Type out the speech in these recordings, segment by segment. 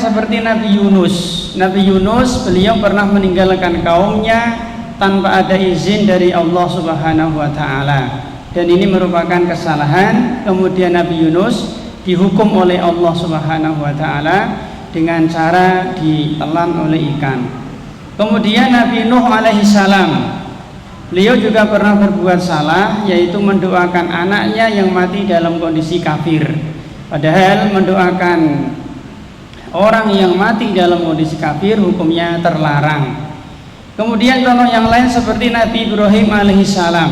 seperti Nabi Yunus. Nabi Yunus beliau pernah meninggalkan kaumnya tanpa ada izin dari Allah Subhanahu wa taala. Dan ini merupakan kesalahan. Kemudian Nabi Yunus dihukum oleh Allah Subhanahu wa taala dengan cara ditelan oleh ikan. Kemudian Nabi Nuh alaihi salam, beliau juga pernah berbuat salah, yaitu mendoakan anaknya yang mati dalam kondisi kafir. Padahal mendoakan orang yang mati dalam kondisi kafir hukumnya terlarang. Kemudian contoh yang lain seperti Nabi Ibrahim alaihissalam,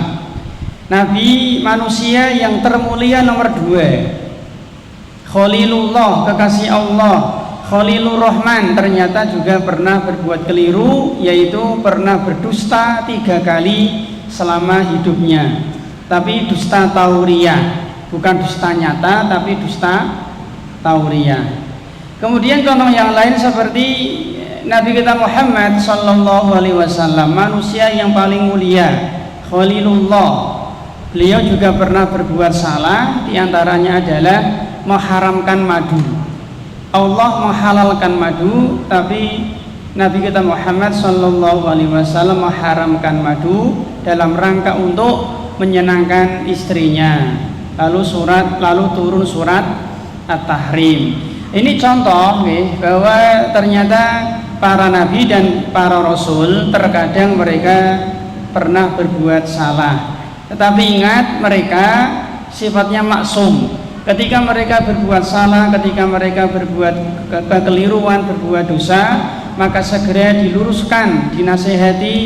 Nabi manusia yang termulia nomor 2, Khalilullah, kekasih Allah, Khalilur Rahman, ternyata juga pernah berbuat keliru, yaitu pernah berdusta 3 kali selama hidupnya. Tapi dusta tauriyah, bukan dusta nyata, tapi dusta tauriyah. Kemudian contoh yang lain seperti Nabi kita Muhammad sallallahu alaihi wasallam, manusia yang paling mulia, Khalilullah. Beliau juga pernah berbuat salah, diantaranya adalah mengharamkan madu. Allah menghalalkan madu, tapi Nabi kita Muhammad sallallahu alaihi wasallam mengharamkan madu dalam rangka untuk menyenangkan istrinya. Lalu turun surat At-Tahrim. Ini contoh bahwa ternyata para nabi dan para rasul terkadang mereka pernah berbuat salah. Tetapi ingat, mereka sifatnya maksum. Ketika mereka berbuat salah, ketika mereka berbuat kekeliruan, berbuat dosa, maka segera diluruskan, dinasihati,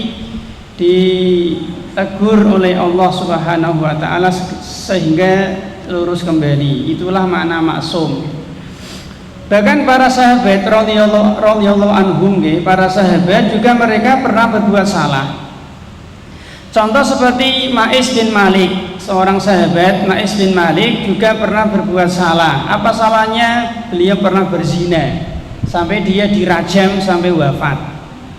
ditegur oleh Allah Subhanahu wa taala sehingga lurus kembali. Itulah makna maksum. Bahkan para sahabat radhiyallahu anhum, para sahabat juga mereka pernah berbuat salah. Contoh seperti Ma'is bin Malik, seorang sahabat Ma'is bin Malik juga pernah berbuat salah. Apa salahnya? Beliau pernah berzina sampai dia dirajam sampai wafat.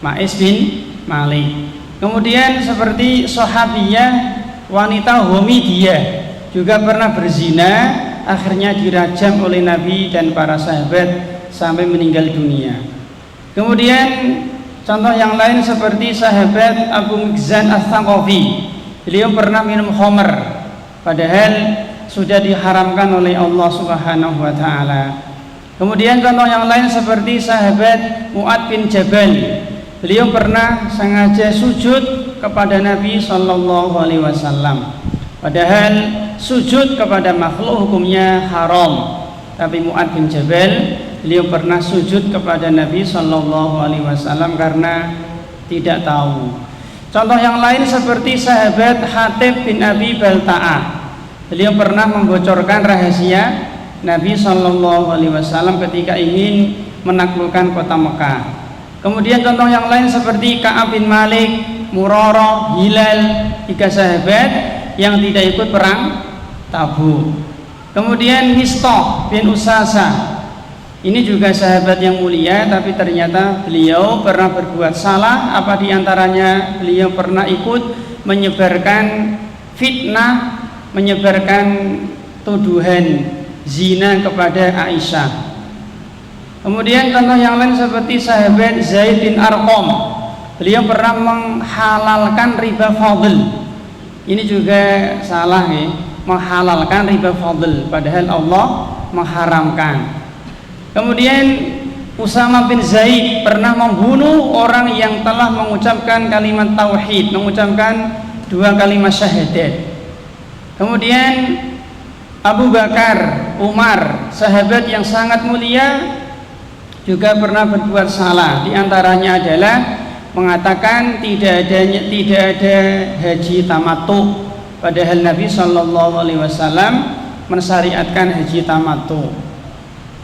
Ma'is bin Malik. Kemudian seperti sahabiyah wanita Humidiyah juga pernah berzina, akhirnya dirajam oleh Nabi dan para sahabat sampai meninggal dunia. Kemudian contoh yang lain seperti sahabat Abu Mikzan Ats-Tsaqafi, beliau pernah minum khamr padahal sudah diharamkan oleh Allah Subhanahu wa taala. Kemudian contoh yang lain seperti sahabat Mu'ad bin Jabal, beliau pernah sengaja sujud kepada Nabi sallallahu alaihi wasallam. Padahal sujud kepada makhluk hukumnya haram. Tapi Mu'ad bin Jabal, beliau pernah sujud kepada Nabi sallallahu alaihi wasallam karena tidak tahu. Contoh yang lain seperti sahabat Hatib bin Abi Balta'ah, beliau pernah membocorkan rahasia Nabi sallallahu alaihi wasallam ketika ingin menaklukkan kota Mekah. Kemudian contoh yang lain seperti Ka'ab bin Malik, Murarah, Hilal, 3 sahabat yang tidak ikut perang Tabuk. Kemudian Mistah bin Usasa, ini juga sahabat yang mulia, tapi ternyata beliau pernah berbuat salah. Apa diantaranya? Beliau pernah ikut menyebarkan fitnah, menyebarkan tuduhan zina kepada Aisyah. Kemudian contoh yang lain seperti sahabat Zaid bin Arqam, beliau pernah menghalalkan riba fadl. Ini juga salah, menghalalkan riba fadl padahal Allah mengharamkan. Kemudian Usama bin Zaid pernah membunuh orang yang telah mengucapkan kalimat tauhid, mengucapkan 2 kalimat syahadat. Kemudian Abu Bakar, Umar, sahabat yang sangat mulia, juga pernah berbuat salah. Di antaranya adalah mengatakan tidak ada haji tamattu, padahal Nabi sallallahu alaihi wasallam mensyariatkan haji tamattu.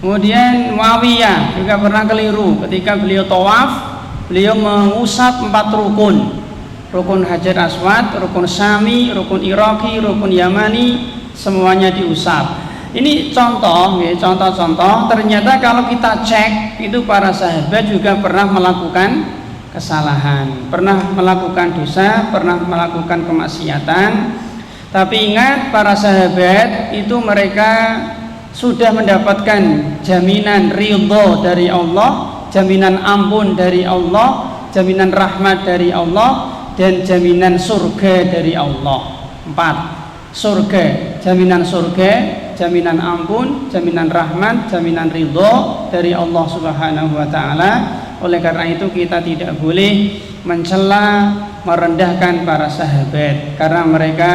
Kemudian Muawiyah juga pernah keliru ketika beliau tawaf, beliau mengusap 4 rukun. Rukun Hajar Aswad, rukun Syami, rukun Iraqi, rukun Yamani, semuanya diusap. Ini contoh-contoh. Ternyata kalau kita cek, itu para sahabat juga pernah melakukan kesalahan, pernah melakukan dosa, pernah melakukan kemaksiatan. Tapi ingat, para sahabat itu mereka sudah mendapatkan jaminan ridho dari Allah, jaminan ampun dari Allah, jaminan rahmat dari Allah, dan jaminan surga dari Allah. 4. Surga, jaminan surga, jaminan ampun, jaminan rahmat, jaminan ridho dari Allah Subhanahu wa taala. Oleh karena itu kita tidak boleh mencela, merendahkan para sahabat, karena mereka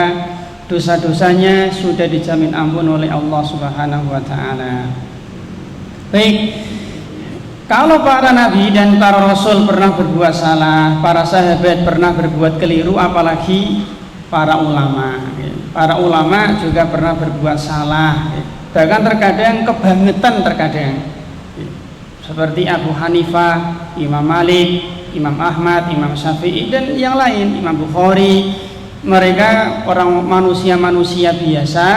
dosa-dosanya sudah dijamin ampun oleh Allah Subhanahu wa taala. Baik, kalau para nabi dan para rasul pernah berbuat salah, para sahabat pernah berbuat keliru, apalagi para ulama. Para ulama juga pernah berbuat salah, bahkan terkadang kebangetan terkadang. Seperti Abu Hanifah, Imam Malik, Imam Ahmad, Imam Syafi'i, dan yang lain, Imam Bukhari. Mereka orang manusia-manusia biasa,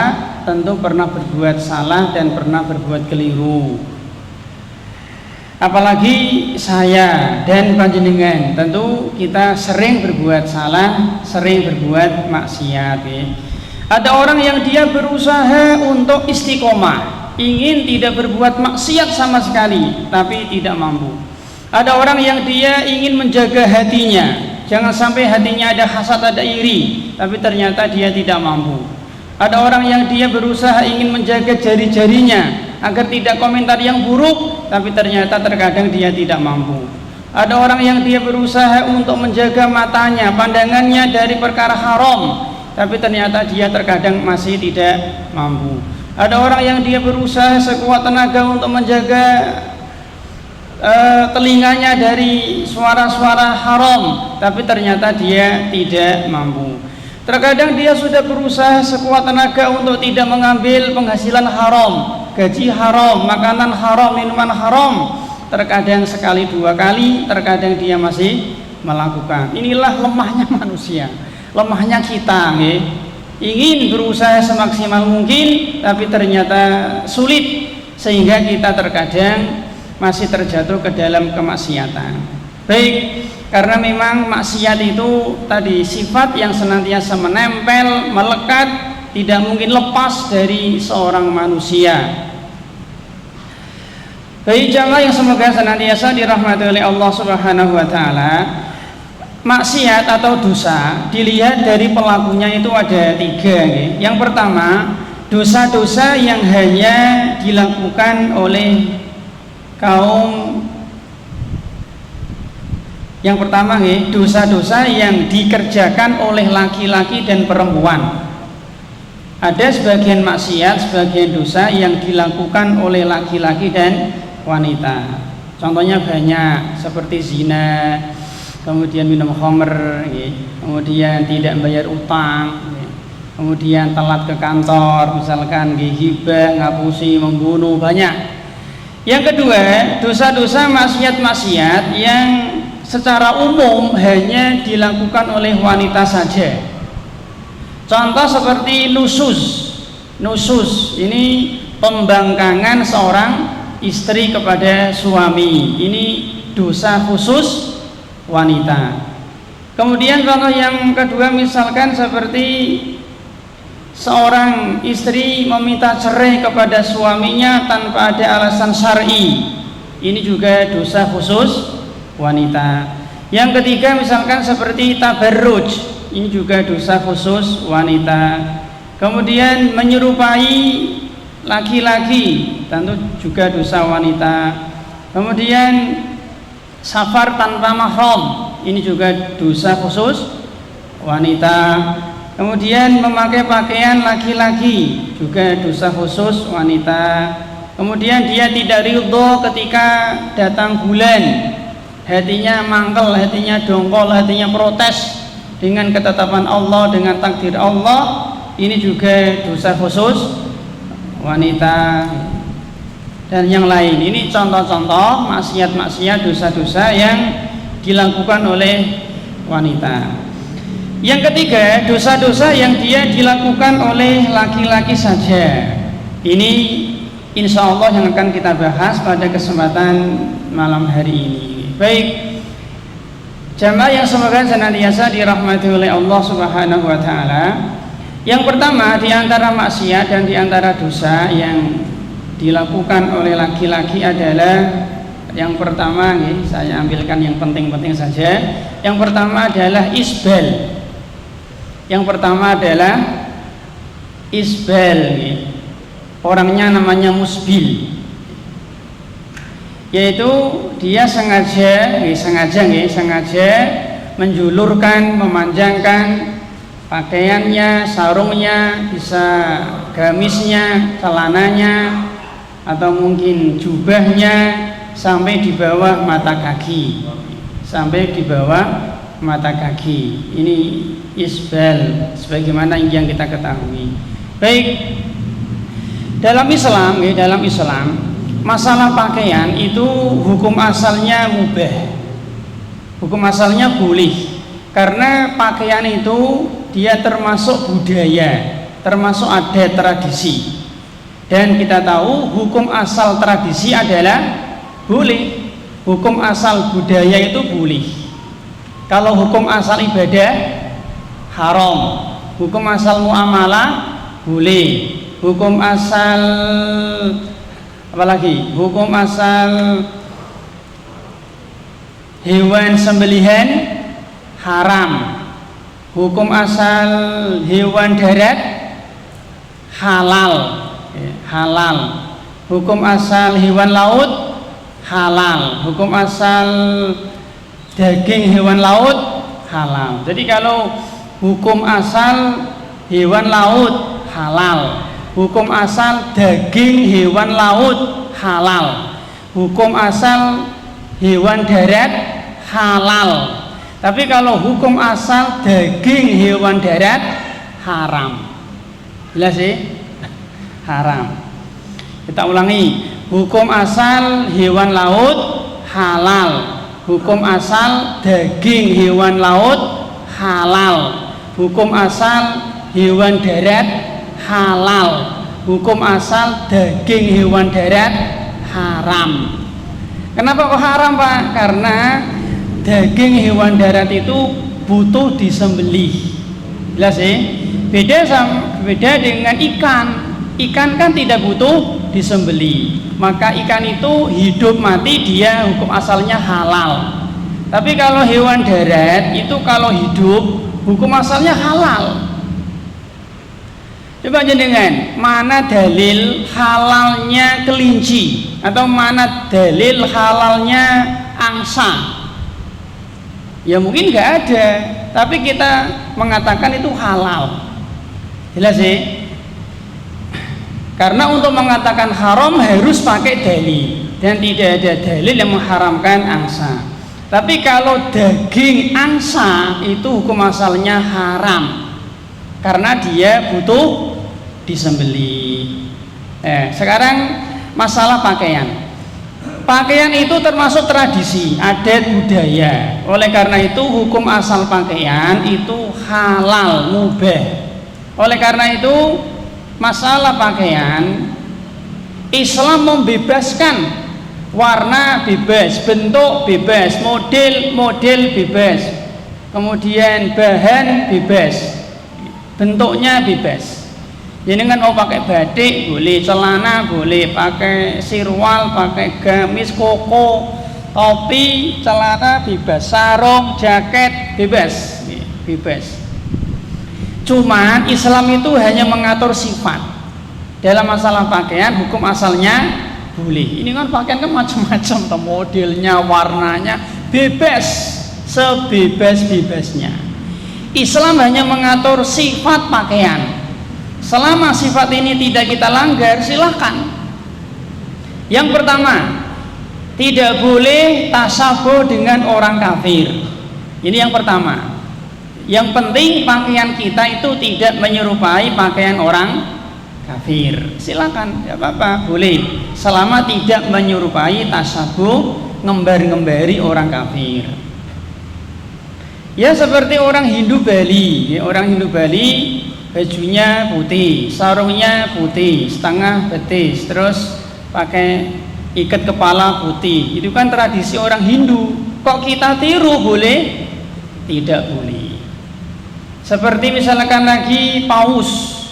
tentu pernah berbuat salah dan pernah berbuat keliru. Apalagi saya dan panjenengan, tentu kita sering berbuat salah, sering berbuat maksiat. Ada orang yang dia berusaha untuk istiqomah, ingin tidak berbuat maksiat sama sekali, tapi tidak mampu. Ada orang yang dia ingin menjaga hatinya, jangan sampai hatinya ada hasad, ada iri, tapi ternyata dia tidak mampu. Ada orang yang dia berusaha ingin menjaga jari-jarinya agar tidak komentar yang buruk, tapi ternyata terkadang dia tidak mampu. Ada orang yang dia berusaha untuk menjaga matanya, pandangannya dari perkara haram, tapi ternyata dia terkadang masih tidak mampu. Ada orang yang dia berusaha sekuat tenaga untuk menjaga telinganya dari suara-suara haram, tapi ternyata dia tidak mampu. Terkadang dia sudah berusaha sekuat tenaga untuk tidak mengambil penghasilan haram, gaji haram, makanan haram, minuman haram. Terkadang sekali dua kali, terkadang dia masih melakukan. Inilah lemahnya manusia, lemahnya kita. Ingin berusaha semaksimal mungkin, tapi ternyata sulit, sehingga kita terkadang masih terjatuh ke dalam kemaksiatan. Baik, karena memang maksiat itu tadi sifat yang senantiasa menempel, melekat, tidak mungkin lepas dari seorang manusia. Baik jamaah yang semoga senantiasa dirahmati oleh Allah Subhanahu wa taala, maksiat atau dosa dilihat dari pelakunya itu ada 3. Yang pertama, dosa-dosa yang hanya dilakukan oleh kaum. Yang pertama, dosa-dosa yang dikerjakan oleh laki-laki dan perempuan. Ada sebagian maksiat, sebagian dosa yang dilakukan oleh laki-laki dan wanita. Contohnya banyak, seperti zina, kemudian minum khamr, kemudian tidak bayar utang, kemudian telat ke kantor, misalkan ghibah, ngapusi, membunuh, banyak. Yang kedua, dosa-dosa maksiat-maksiat yang secara umum hanya dilakukan oleh wanita saja. Contoh seperti nusus ini pembangkangan seorang istri kepada suami, ini dosa khusus wanita. Kemudian contoh yang kedua, misalkan seperti seorang istri meminta cerai kepada suaminya tanpa ada alasan syar'i, ini juga dosa khusus wanita. Yang ketiga, misalkan seperti tabarruj, ini juga dosa khusus wanita. Kemudian menyerupai laki-laki, tentu juga dosa wanita. Kemudian safar tanpa mahram, ini juga dosa khusus wanita. Kemudian memakai pakaian laki-laki, juga dosa khusus wanita. Kemudian dia tidak ridho ketika datang bulan, hatinya mangkel, hatinya dongkol, hatinya protes dengan ketetapan Allah, dengan takdir Allah, ini juga dosa khusus wanita. Dan yang lain, ini contoh-contoh maksiat-maksiat, dosa-dosa yang dilakukan oleh wanita. Yang ketiga, dosa-dosa yang dia dilakukan oleh laki-laki saja. Ini insya Allah yang akan kita bahas pada kesempatan malam hari ini. Baik, jamaah yang semoga senantiasa dirahmati oleh Allah Subhanahu wa taala. Yang pertama, di antara maksiat dan di antara dosa yang dilakukan oleh laki-laki adalah yang pertama, saya ambilkan yang penting-penting saja. Yang pertama adalah isbal. Yang pertama adalah isbal. Orangnya namanya musbil, yaitu dia sengaja menjulurkan, memanjangkan pakaiannya, sarungnya, bisa gamisnya, celananya, atau mungkin jubahnya sampai di bawah mata kaki, Ini isbal sebagaimana yang kita ketahui. Baik, dalam Islam masalah pakaian itu hukum asalnya mubah, hukum asalnya boleh, karena pakaian itu dia termasuk budaya, termasuk adat tradisi. Dan kita tahu hukum asal tradisi adalah boleh, hukum asal budaya itu boleh. Kalau hukum asal ibadah haram, hukum asal muamalah boleh, hukum asal apalagi, hukum asal hewan sembelihan haram, hukum asal hewan darat halal, hukum asal hewan laut halal, hukum asal daging hewan laut halal. Jadi kalau hukum asal hewan laut halal, hukum asal daging hewan laut halal, hukum asal hewan darat halal. Tapi kalau hukum asal daging hewan darat haram. Jelas sih? Haram. Kita ulangi, hukum asal hewan laut halal, hukum asal daging hewan laut halal, hukum asal hewan darat halal, hukum asal daging hewan darat haram. Kenapa kok haram, Pak? Karena daging hewan darat itu butuh disembelih. Jelas sih? Beda dengan ikan. Ikan kan tidak butuh disembelih, maka ikan itu hidup mati dia hukum asalnya halal. Tapi kalau hewan darat itu kalau hidup hukum asalnya halal. Coba jenengan, mana dalil halalnya kelinci atau mana dalil halalnya angsa? Ya mungkin nggak ada, tapi kita mengatakan itu halal. Jelas sih? Karena untuk mengatakan haram harus pakai dalil, dan tidak ada dalil yang mengharamkan angsa. Tapi kalau daging angsa itu hukum asalnya haram, karena dia butuh disembelih. Sekarang masalah pakaian. Pakaian itu termasuk tradisi, adat budaya. Oleh karena itu hukum asal pakaian itu halal, mubah. Oleh karena itu masalah pakaian Islam membebaskan, warna bebas, bentuk bebas, model bebas, kemudian bahan bebas, bentuknya bebas. Jadi kan mau pakai batik boleh, celana boleh, pakai sirwal, pakai gamis, koko, topi, celana bebas, sarung, jaket bebas. Cuman Islam itu hanya mengatur sifat. Dalam masalah pakaian hukum asalnya boleh. Ini kan pakaian kan macam-macam, modelnya, warnanya bebas, sebebas-bebasnya. Islam hanya mengatur sifat pakaian. Selama sifat ini tidak kita langgar, silahkan. Yang pertama, tidak boleh tasabuh dengan orang kafir. Ini yang pertama. Yang penting pakaian kita itu tidak menyerupai pakaian orang kafir. Silakan, tidak apa-apa, boleh, selama tidak menyerupai tasabuh, ngembar-ngembari orang kafir. Ya seperti orang Hindu Bali. Orang Hindu Bali bajunya putih, sarungnya putih, setengah betis, terus pakai ikat kepala putih. Itu kan tradisi orang Hindu. Kok kita tiru boleh? Tidak boleh. Seperti misalkan lagi paus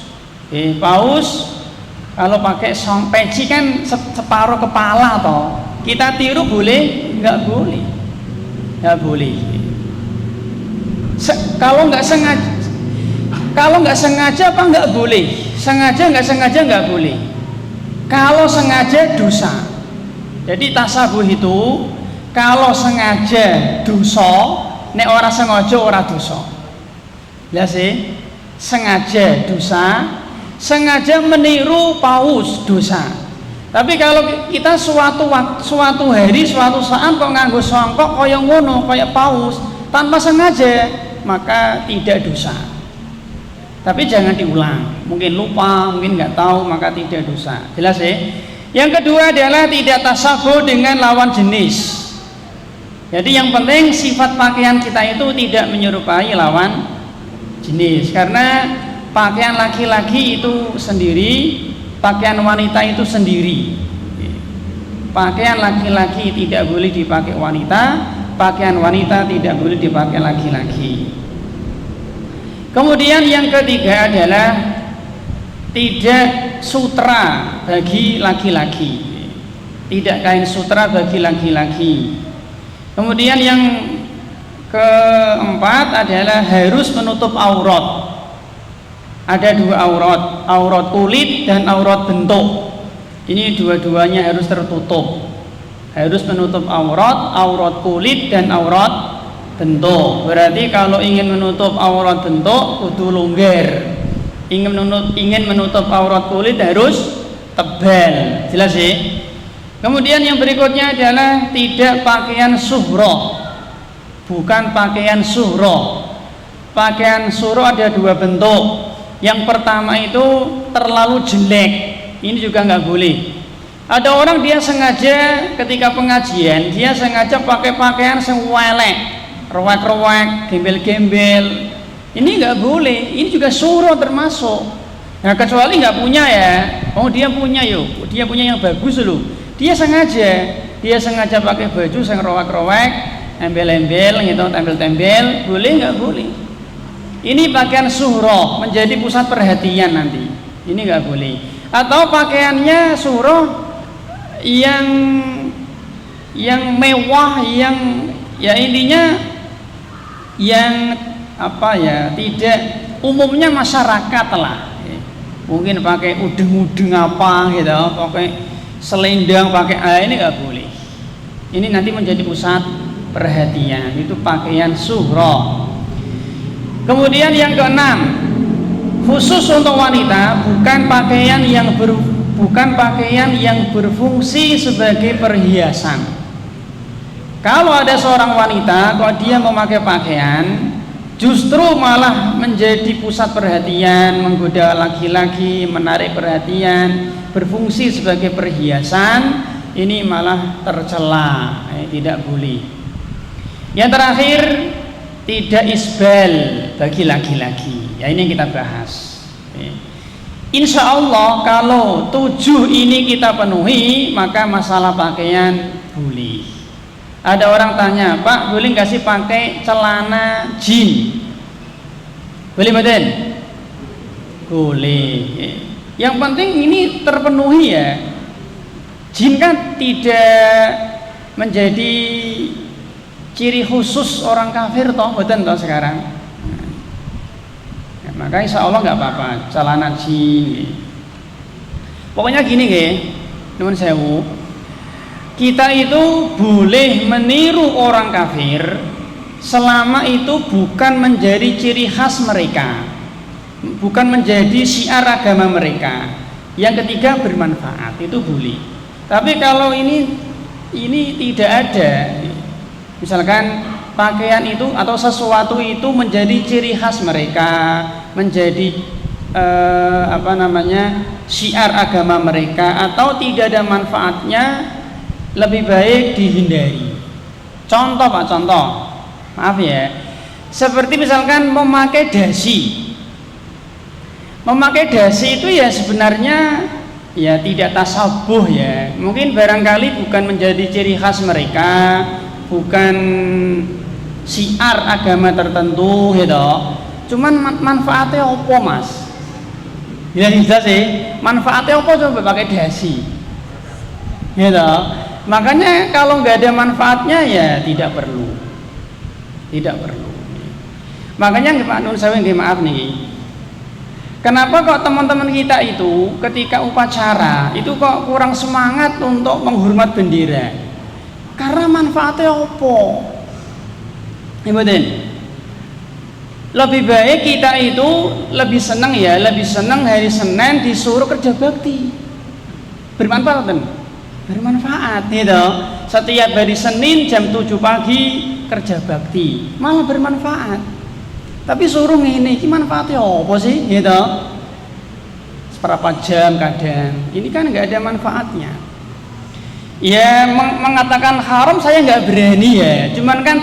Kalau pakai peci kan separuh kepala toh. Kita tiru boleh? Nggak boleh. Nggak boleh. Kalau nggak sengaja apa nggak boleh? Sengaja nggak boleh. Kalau sengaja dosa. Jadi tasabuh itu kalau sengaja dosa, nek ora sengaja ora dosa. Ya sih, sengaja dosa, sengaja meniru paus dosa. Tapi kalau kita suatu hari, suatu saat kok nganggo songkok kaya ngono, kaya paus tanpa sengaja, maka tidak dosa. Tapi jangan diulang. Mungkin lupa, mungkin nggak tahu, maka tidak dosa. Jelas ya? Yang kedua adalah tidak tasabuh dengan lawan jenis. Jadi yang penting sifat pakaian kita itu tidak menyerupai lawan jenis. Karena pakaian laki-laki itu sendiri, pakaian wanita itu sendiri. Pakaian laki-laki tidak boleh dipakai wanita, pakaian wanita tidak boleh dipakai laki-laki. Kemudian yang ketiga adalah tidak sutra bagi laki-laki, tidak kain sutra bagi laki-laki. Kemudian yang keempat adalah harus menutup aurat. Ada dua aurat, aurat kulit dan aurat bentuk. Ini dua-duanya harus tertutup. Harus menutup aurat, aurat kulit dan aurat bentuk. Berarti kalau ingin menutup aurat bentuk kudu longgar. Ingin menutup aurat kulit harus tebal. Jelas sih? Kemudian yang berikutnya adalah tidak pakaian suhro. Bukan pakaian suhro. Pakaian suhro ada dua bentuk. Yang pertama itu terlalu jelek. Ini juga nggak boleh. Ada orang dia sengaja ketika pengajian dia sengaja pakai pakaian yang welek, rowek-rowek, gembel-gembel. Ini nggak boleh. Ini juga suhro termasuk. Nah kecuali nggak punya ya. Oh dia punya yuk. Dia punya yang bagus loh. Dia sengaja pakai baju yang rowek-rowek, embel-embel, gitu, tempel-tempel. Boleh nggak boleh? Ini pakaian suhro menjadi pusat perhatian nanti. Ini nggak boleh. Atau pakaiannya suhro yang mewah, yang ya intinya yang apa ya, tidak umumnya masyarakat lah. Mungkin pakai udeng-udeng apa gitu, pakai selendang, pakai ini nggak boleh. Ini nanti menjadi pusat perhatian. Itu pakaian suhro. Kemudian yang keenam, khusus untuk wanita bukan pakaian yang berfungsi sebagai perhiasan. Kalau ada seorang wanita kalau dia memakai pakaian justru malah menjadi pusat perhatian, menggoda laki-laki, menarik perhatian, berfungsi sebagai perhiasan, ini malah tercela, tidak boleh. Yang terakhir, tidak isbal bagi laki-laki. Ya ini yang kita bahas. Insya Allah kalau 7 ini kita penuhi, maka masalah pakaian boleh. Ada orang tanya, Pak boleh nggak sih pakai celana jin? Boleh badan? Boleh. Yang penting ini terpenuhi ya. Jin kan tidak menjadi ciri khusus orang kafir toh, betul toh sekarang. Ya, maka insya Allah nggak apa-apa celana jin. Pokoknya gini teman sewu, kita itu boleh meniru orang kafir selama itu bukan menjadi ciri khas mereka, bukan menjadi syiar agama mereka. Yang ketiga bermanfaat, itu boleh. Tapi kalau ini tidak ada, misalkan pakaian itu atau sesuatu itu menjadi ciri khas mereka, menjadi syiar agama mereka, atau tidak ada manfaatnya, lebih baik dihindari. Contoh Pak, contoh, maaf ya, seperti misalkan memakai dasi. Memakai dasi itu ya sebenarnya ya tidak tasabuh ya. Mungkin barangkali bukan menjadi ciri khas mereka, bukan syiar agama tertentu gitu. Cuman manfaatnya apa Mas? Ya jelas sih, manfaatnya apa coba pakai dasi? Gitu. Makanya kalau nggak ada manfaatnya ya tidak perlu. Tidak perlu. Makanya Pak Nun saya maaf nih. Kenapa kok teman-teman kita itu ketika upacara itu kok kurang semangat untuk menghormat bendera? Karena manfaatnya apa? Ibadah. Lebih baik kita itu lebih senang hari Senin disuruh kerja bakti. Bermanfaat kan? Bermanfaat gitu. Setiap hari Senin jam 7 pagi kerja bakti, malah bermanfaat. Tapi suruh ini manfaatnya apa sih gitu? Seberapa jam kadang. Ini kan nggak ada manfaatnya. Ya mengatakan haram saya nggak berani ya, cuman kan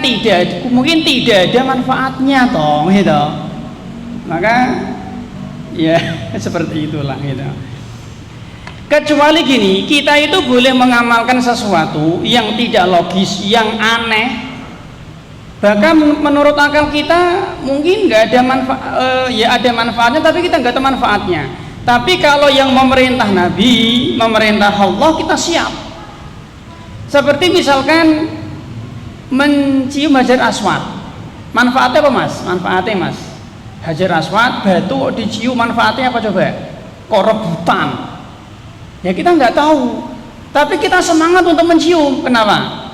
mungkin tidak ada manfaatnya toh gitu. Maka ya seperti itulah gitu. Kecuali gini, kita itu boleh mengamalkan sesuatu yang tidak logis, yang aneh, bahkan menurut akal kita mungkin nggak ada manfaat, ya ada manfaatnya tapi kita nggak tahu manfaatnya. Tapi kalau yang memerintah Nabi, memerintah Allah, kita siap. Seperti misalkan mencium Hajar Aswad, manfaatnya apa mas? Manfaatnya mas, Hajar Aswad batu dicium, manfaatnya apa coba? Kok rebutan? Ya kita nggak tahu, tapi kita semangat untuk mencium. Kenapa?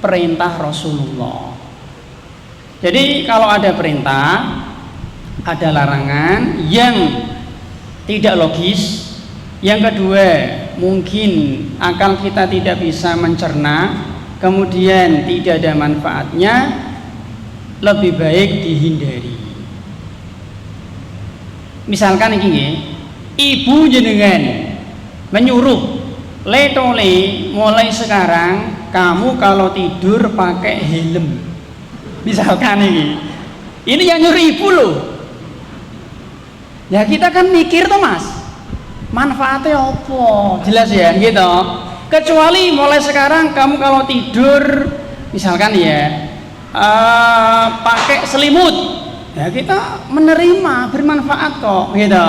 Perintah Rasulullah. Jadi kalau ada perintah, ada larangan yang tidak logis. Yang kedua, mungkin akal kita tidak bisa mencerna, kemudian tidak ada manfaatnya, lebih baik dihindari. Misalkan ini, ibu jenengan menyuruh, letole mulai sekarang kamu kalau tidur pakai helm. Misalkan ini yang nyuruh ibu loh. Ya kita kan mikir tuh mas, manfaatnya apa? Jelas ya gitu. Kecuali mulai sekarang kamu kalau tidur misalkan ya pakai selimut, ya kita menerima, bermanfaat kok gitu.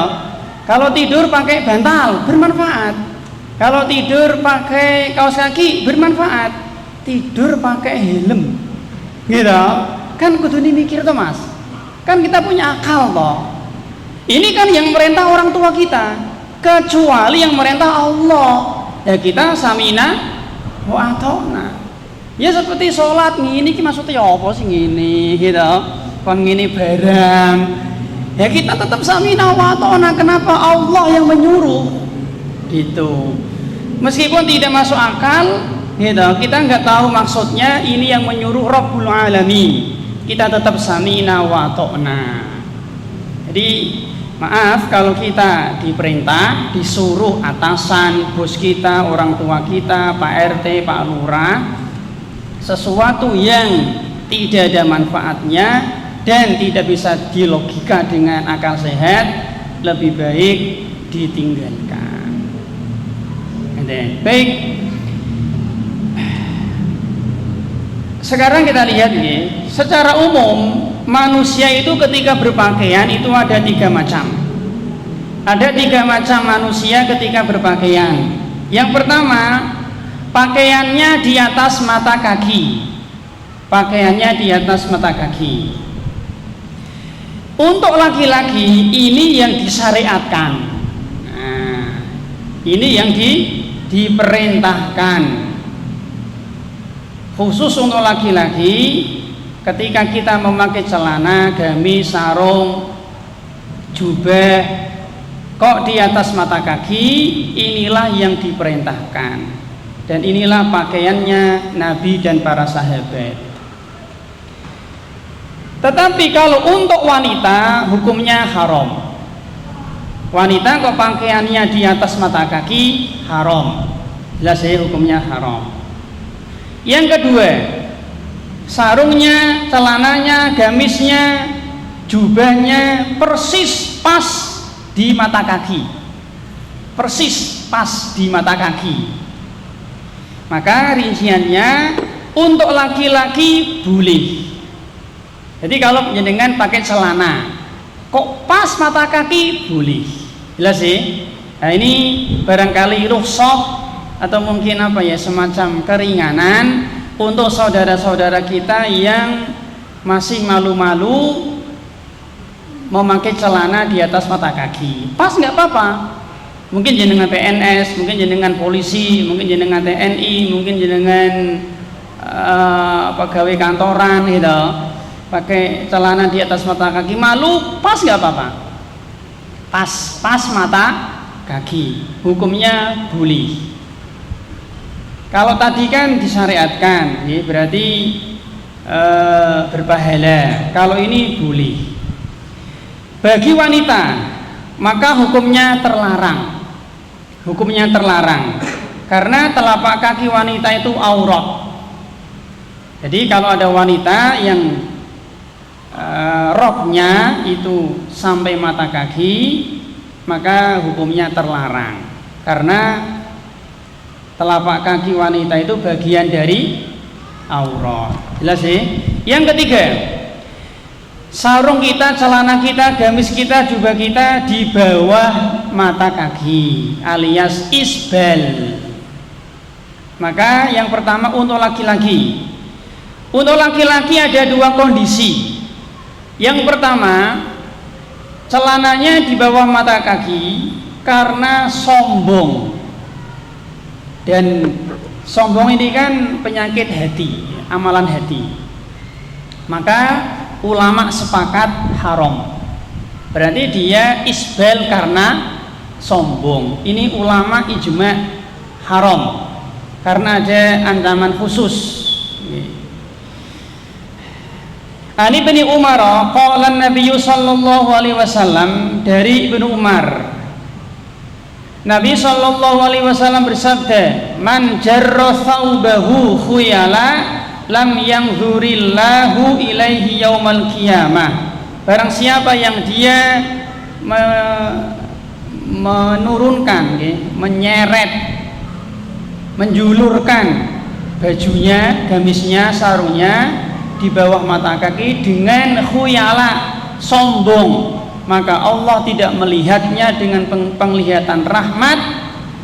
Kalau tidur pakai bantal bermanfaat, kalau tidur pakai kaos kaki bermanfaat, tidur pakai helm gitu kan kudu mikir tuh mas, kan kita punya akal toh. Ini kan yang merintah orang tua kita, kecuali yang merintah Allah, ya kita samina wa atona. Ya seperti sholat ini maksudnya apa sih ini gitu, kon ngini barang, ya kita tetap samina wa atona. Kenapa? Allah yang menyuruh gitu. Meskipun tidak masuk akal gitu, kita nggak tahu maksudnya, ini yang menyuruh Rabbul Alamin, kita tetap samina wa atona. Jadi maaf kalau kita diperintah, disuruh atasan, bos kita, orang tua kita, Pak RT, Pak Lurah, sesuatu yang tidak ada manfaatnya dan tidak bisa dilogika dengan akal sehat, lebih baik ditinggalkan. Baik, sekarang kita lihat ini, secara umum manusia itu ketika berpakaian itu ada 3 macam. Ada 3 macam manusia ketika berpakaian. Yang pertama, pakaiannya di atas mata kaki. Pakaiannya di atas mata kaki. Untuk laki-laki ini yang disyariatkan. Nah, ini yang diperintahkan. Khusus untuk laki-laki, ketika kita memakai celana, gamis, sarung, jubah, kok di atas mata kaki, inilah yang diperintahkan. Dan inilah pakaiannya Nabi dan para sahabat. Tetapi kalau untuk wanita, hukumnya haram. Wanita kok pakaiannya di atas mata kaki, haram. Jelas ya, hukumnya haram. Yang kedua, sarungnya, celananya, gamisnya, jubahnya persis pas di mata kaki, persis pas di mata kaki. Maka rinciannya untuk laki-laki boleh. Jadi kalau jenengan pakai celana kok pas mata kaki boleh. Jelas sih. Nah ini barangkali rukhsah atau mungkin semacam keringanan untuk saudara-saudara kita yang masih malu-malu memakai celana di atas mata kaki. Pas nggak apa-apa. Mungkin jenengan PNS, mungkin jenengan polisi, mungkin jenengan TNI, mungkin jenengan pegawai kantoran gitu, pakai celana di atas mata kaki, malu, pas nggak apa-apa. Pas mata kaki, hukumnya boleh. Kalau tadi kan disyariatkan, ya berarti berpahala. Kalau ini boleh. Bagi wanita, maka hukumnya terlarang. Hukumnya terlarang karena telapak kaki wanita itu aurat. Jadi kalau ada wanita yang roknya itu sampai mata kaki, maka hukumnya terlarang karena telapak kaki wanita itu bagian dari aurat. Jelas sih? Yang ketiga, sarung kita, celana kita, gamis kita, jubah kita di bawah mata kaki alias isbal. Maka yang pertama untuk laki-laki. Untuk laki-laki ada dua kondisi. Yang pertama, celananya di bawah mata kaki karena sombong. Dan sombong ini kan penyakit hati, amalan hati. Maka ulama sepakat haram. Berarti dia isbal karena sombong. Ini ulama ijma haram karena ada ancaman khusus. Ani bin Umar qala Nabi sallallahu alaihi wasallam, dari Ibnu Umar, Nabi sallallahu alaihi wasallam bersabda, man jarra thawbahu khuyala lam yanzurillahu ilaihi yaumal qiyamah. Barang siapa yang dia menurunkan, menyeret, menjulurkan bajunya, gamisnya, sarungnya di bawah mata kaki dengan khuyala, sombong, maka Allah tidak melihatnya dengan penglihatan rahmat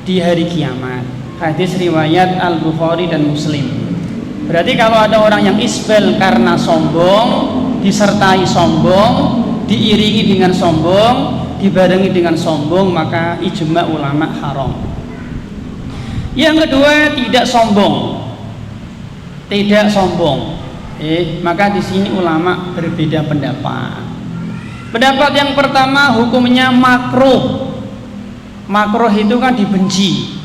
di hari kiamat. Hadis riwayat Al-Bukhari dan Muslim. Berarti kalau ada orang yang isbal karena sombong, disertai sombong, diiringi dengan sombong, dibarengi dengan sombong, maka ijma ulama haram. Yang kedua, tidak sombong. Tidak sombong. Maka di sini ulama berbeda pendapat. Pendapat yang pertama hukumnya makruh. Makruh itu kan dibenci.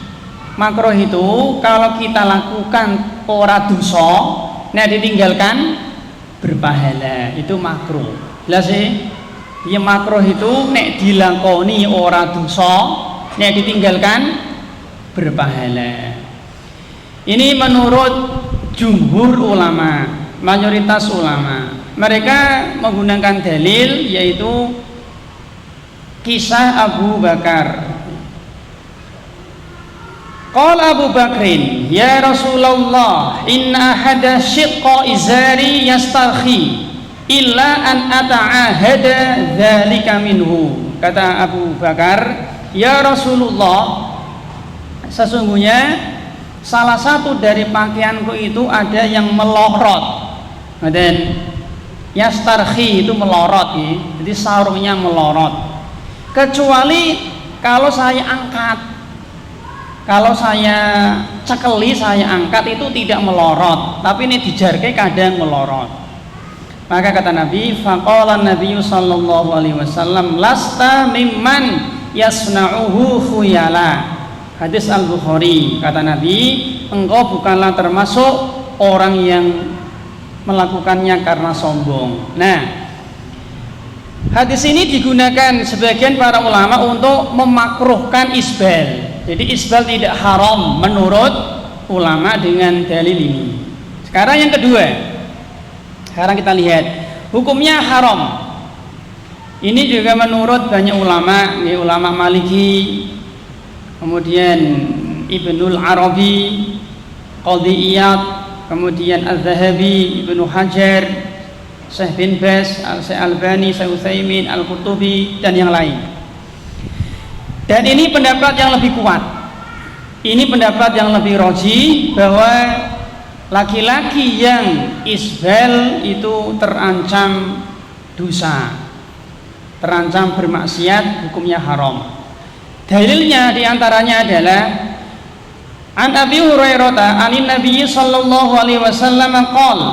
Makruh itu kalau kita lakukan ora dosa, nek ditinggalkan berpahala, itu makruh. Jelas sih? Ya makruh itu nek dilakoni ora dosa, nek ditinggalkan berpahala. Ini menurut jumhur ulama, mayoritas ulama. Mereka menggunakan dalil yaitu kisah Abu Bakar. Qala Abu Bakrin, ya Rasulullah, inna ahada shiqqa izari yastarhi illa an ata'ahada dzalika minhu. Kata Abu Bakar, ya Rasulullah, sesungguhnya salah satu dari pakaianku itu ada yang melorot. Dan yastarhi itu melorot, jadi sarungnya melorot. Kecuali kalau saya angkat, kalau saya cekeli, saya angkat, itu tidak melorot, tapi ini dijarke kadang melorot. Maka kata Nabi, faqala Nabi sallallahu alaihi wasallam, lasta mimman yasna'uhu khuyala. Hadis Al-Bukhari. Kata Nabi, engkau bukanlah termasuk orang yang melakukannya karena sombong. Nah, hadis ini digunakan sebagian para ulama untuk memakruhkan isbal. Jadi isbal tidak haram menurut ulama dengan dalil ini. Sekarang yang kedua, sekarang kita lihat hukumnya haram. Ini juga menurut banyak ulama, ulama Maliki, kemudian Ibnul Arabi, Qadhi Iyad, kemudian Az-Zahabi, Ibnu Hajar, Syekh bin Baz, Syekh Albani, Syekh Utsaimin, Al-Qurtubi, dan yang lain. Dan ini pendapat yang lebih kuat. Ini pendapat yang lebih roji, bahwa laki-laki yang isbal itu terancam dosa, terancam bermaksiat, hukumnya haram. Dalilnya diantaranya adalah An Abi Hurairah anin Nabi sallallahu alaihi wasallam qala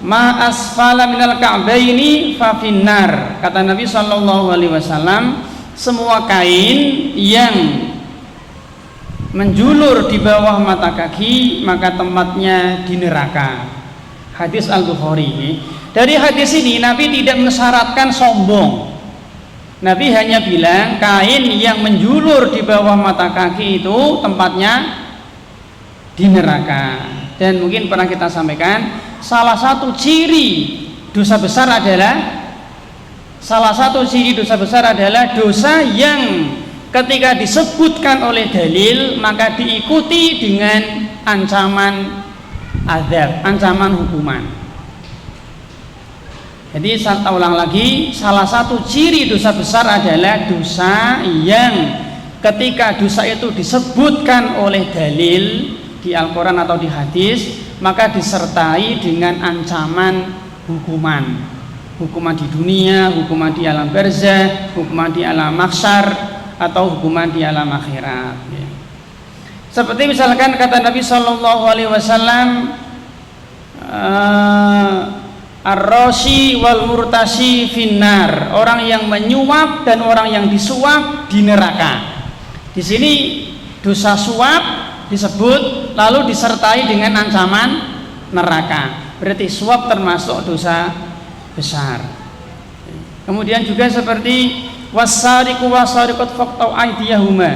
ma asfala minal ka'baini fa finnar. Kata Nabi sallallahu alaihi wasallam, semua kain yang menjulur di bawah mata kaki maka tempatnya di neraka. Hadis Al-Bukhari. Dari hadis ini Nabi tidak mensyaratkan sombong. Nabi hanya bilang kain yang menjulur di bawah mata kaki itu tempatnya di neraka. Dan mungkin pernah kita sampaikan, salah satu ciri dosa besar adalah dosa yang ketika disebutkan oleh dalil maka diikuti dengan ancaman azab, ancaman hukuman. Jadi saya ulang lagi, salah satu ciri dosa besar adalah dosa yang ketika dosa itu disebutkan oleh dalil di Al-Quran atau di hadis maka disertai dengan ancaman hukuman. Hukuman di dunia, hukuman di alam barzah, hukuman di alam mahsyar, atau hukuman di alam akhirat. Seperti misalkan kata Nabi sallallahu alaihi wasallam, ar-rashi wal murtashi finnar, orang yang menyuap dan orang yang disuap di neraka. Di sini dosa suap disebut lalu disertai dengan ancaman neraka. Berarti suap termasuk dosa besar. Kemudian juga seperti wasariqu wasariqat faqta'u aydiyahuma,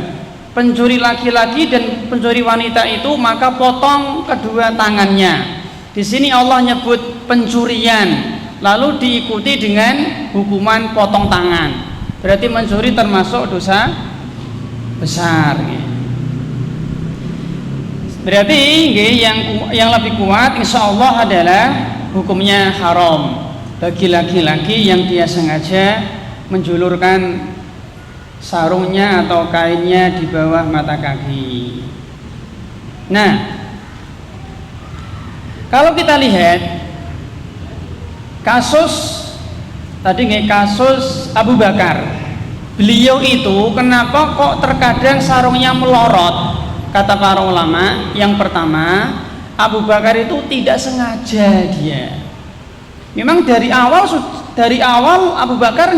pencuri laki-laki dan pencuri wanita itu maka potong kedua tangannya. Di sini Allah nyebut pencurian lalu diikuti dengan hukuman potong tangan. Berarti mencuri termasuk dosa besar. Berarti yang lebih kuat insyaallah adalah hukumnya haram bagi laki-laki yang dia sengaja menjulurkan sarungnya atau kainnya di bawah mata kaki. Nah, kalau kita lihat kasus Abu Bakar, beliau itu kenapa kok terkadang sarungnya melorot? Kata para ulama, yang pertama Abu Bakar itu tidak sengaja dia. Memang dari awal Abu Bakar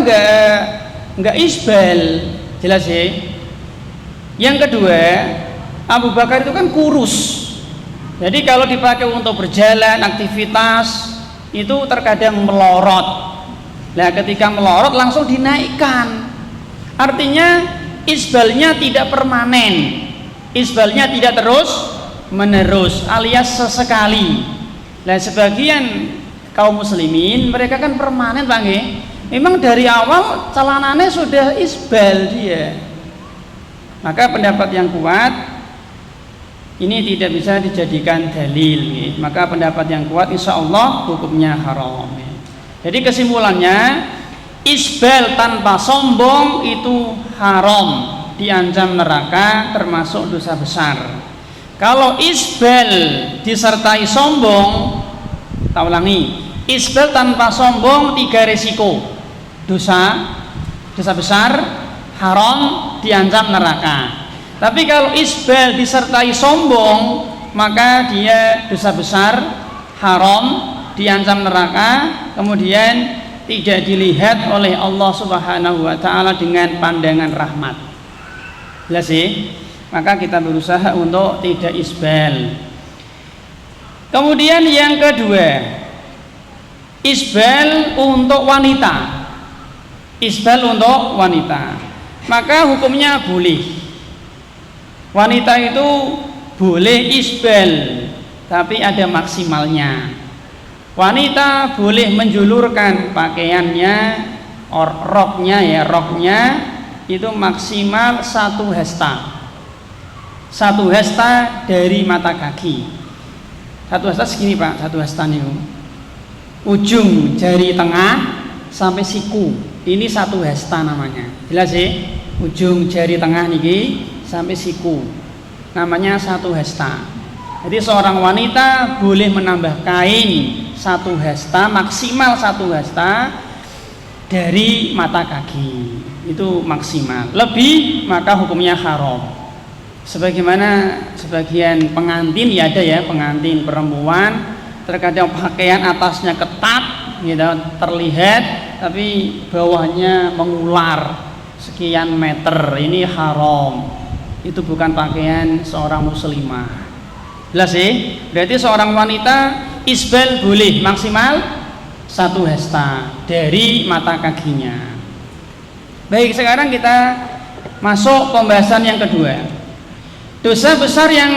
enggak isbal, jelas ya. Yang kedua, Abu Bakar itu kan kurus. Jadi kalau dipakai untuk berjalan, aktivitas itu terkadang melorot. Nah, ketika melorot langsung dinaikkan. Artinya isbalnya tidak permanen. Isbalnya tidak terus menerus alias sesekali. Nah, sebagian kaum muslimin mereka kan permanen Pak nggih. Memang dari awal celananya sudah isbal dia. Maka pendapat yang kuat ini tidak bisa dijadikan dalil nggih. Maka pendapat yang kuat insyaallah hukumnya haram. Jadi kesimpulannya isbal tanpa sombong itu haram, diancam neraka, termasuk dosa besar. Kalau isbal disertai sombong, tak ulangi, isbal tanpa sombong 3 resiko: dosa besar, haram, diancam neraka. Tapi kalau isbal disertai sombong maka dia dosa besar, haram, diancam neraka, kemudian tidak dilihat oleh Allah Subhanahu wa taala dengan pandangan rahmat. Jelas sih? Maka kita berusaha untuk tidak isbal. Kemudian yang kedua, isbal untuk wanita. Isbal untuk wanita. Maka hukumnya boleh. Wanita itu boleh isbal, tapi ada maksimalnya. Wanita boleh menjulurkan pakaiannya, roknya itu maksimal 1 hasta. 1 hasta dari mata kaki. 1 hasta segini Pak, 1 hasta nih. Ujung jari tengah sampai siku. Ini 1 hasta namanya. Jelas sih? ujung jari tengah niki sampai siku. Namanya 1 hasta. Jadi seorang wanita boleh menambah kain 1 hasta, maksimal 1 hasta dari mata kaki. Itu maksimal. Lebih maka hukumnya haram. Sebagaimana sebagian pengantin ya ada ya, pengantin perempuan terkadang pakaian atasnya ketat gitu, terlihat tapi bawahnya mengular sekian meter, ini haram. Itu bukan pakaian seorang muslimah. Jelas sih? Berarti seorang wanita isbal boleh maksimal 1 hasta dari mata kakinya. Baik, sekarang kita masuk pembahasan yang kedua. Dosa besar yang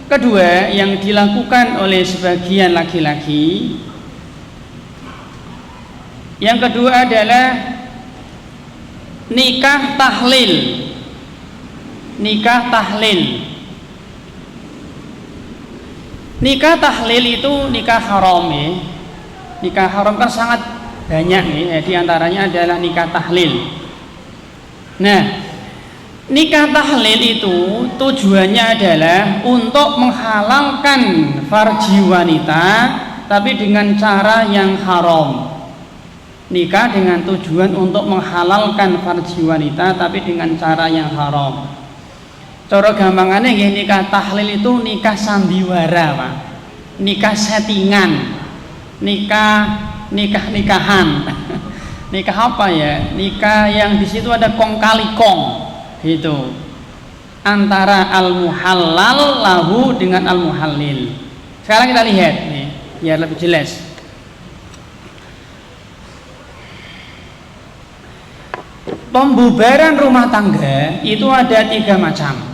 kedua yang dilakukan oleh sebagian laki-laki, yang kedua adalah nikah tahlil. Nikah tahlil. Nikah tahlil itu nikah haram ya. Nikah haram kan sangat banyak ya, di antaranya adalah nikah tahlil. Nah, nikah tahlil itu tujuannya adalah untuk menghalalkan farji wanita tapi dengan cara yang haram. Nikah dengan tujuan untuk menghalalkan farji wanita tapi dengan cara yang haram. Cara gampangannya ya, nikah tahlil itu nikah sandiwara, Pak. Nikah settingan. Nikahan. Nikah apa ya? Nikah yang di situ ada kong kali kong. Itu antara al-muhallal lahu dengan al-muhallil. Sekarang kita lihat nih, biar lebih jelas. Pembubaran rumah tangga itu ada 3 macam.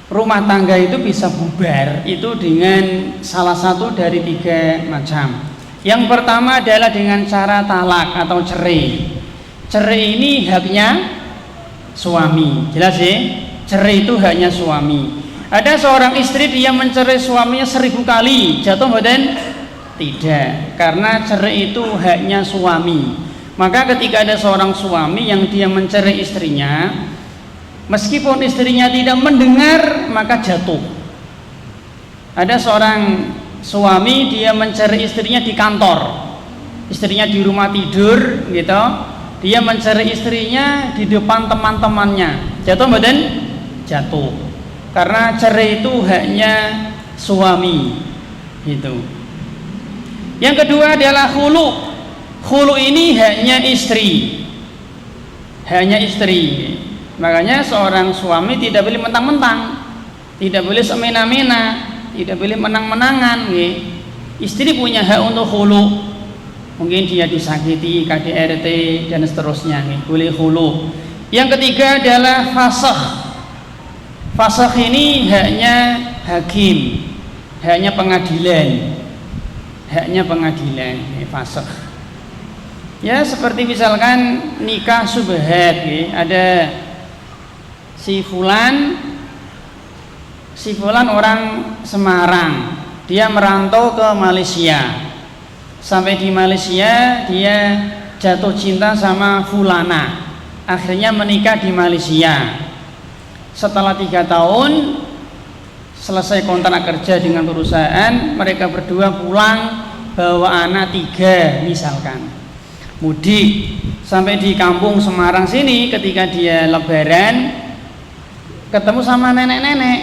Rumah tangga itu bisa bubar itu dengan salah satu dari 3 macam. Yang pertama adalah dengan cara talak atau cerai. Cerai ini haknya suami, jelas ya? Cerai itu haknya suami. Ada seorang istri dia mencerai suaminya 1000 kali, jatuh badan? Tidak, karena cerai itu haknya suami. Maka ketika ada seorang suami yang dia mencerai istrinya, meskipun istrinya tidak mendengar, maka jatuh. Ada seorang suami dia mencerai istrinya di kantor, istrinya di rumah tidur gitu. Dia mencerai istrinya di depan teman-temannya, jatuh badan? Jatuh, karena cerai itu haknya suami gitu. Yang kedua adalah khulu. Khulu ini haknya istri, haknya istri. Makanya seorang suami tidak boleh mentang-mentang, tidak boleh semena-mena, tidak boleh menang-menangan. Istri punya hak untuk khulu. Mungkin dia disakiti, KDRT dan seterusnya, boleh khulu. Yang ketiga adalah fasakh. Fasakh ini haknya hakim, haknya pengadilan, haknya pengadilan. Fasakh ya seperti misalkan nikah subhat, ada si fulan orang Semarang, dia merantau ke Malaysia. Sampai di Malaysia dia jatuh cinta sama fulana, akhirnya menikah di Malaysia. Setelah 3 tahun selesai kontrak kerja dengan perusahaan, mereka berdua pulang bawa anak 3 misalkan, mudik sampai di kampung Semarang sini. Ketika dia lebaran ketemu sama nenek-nenek,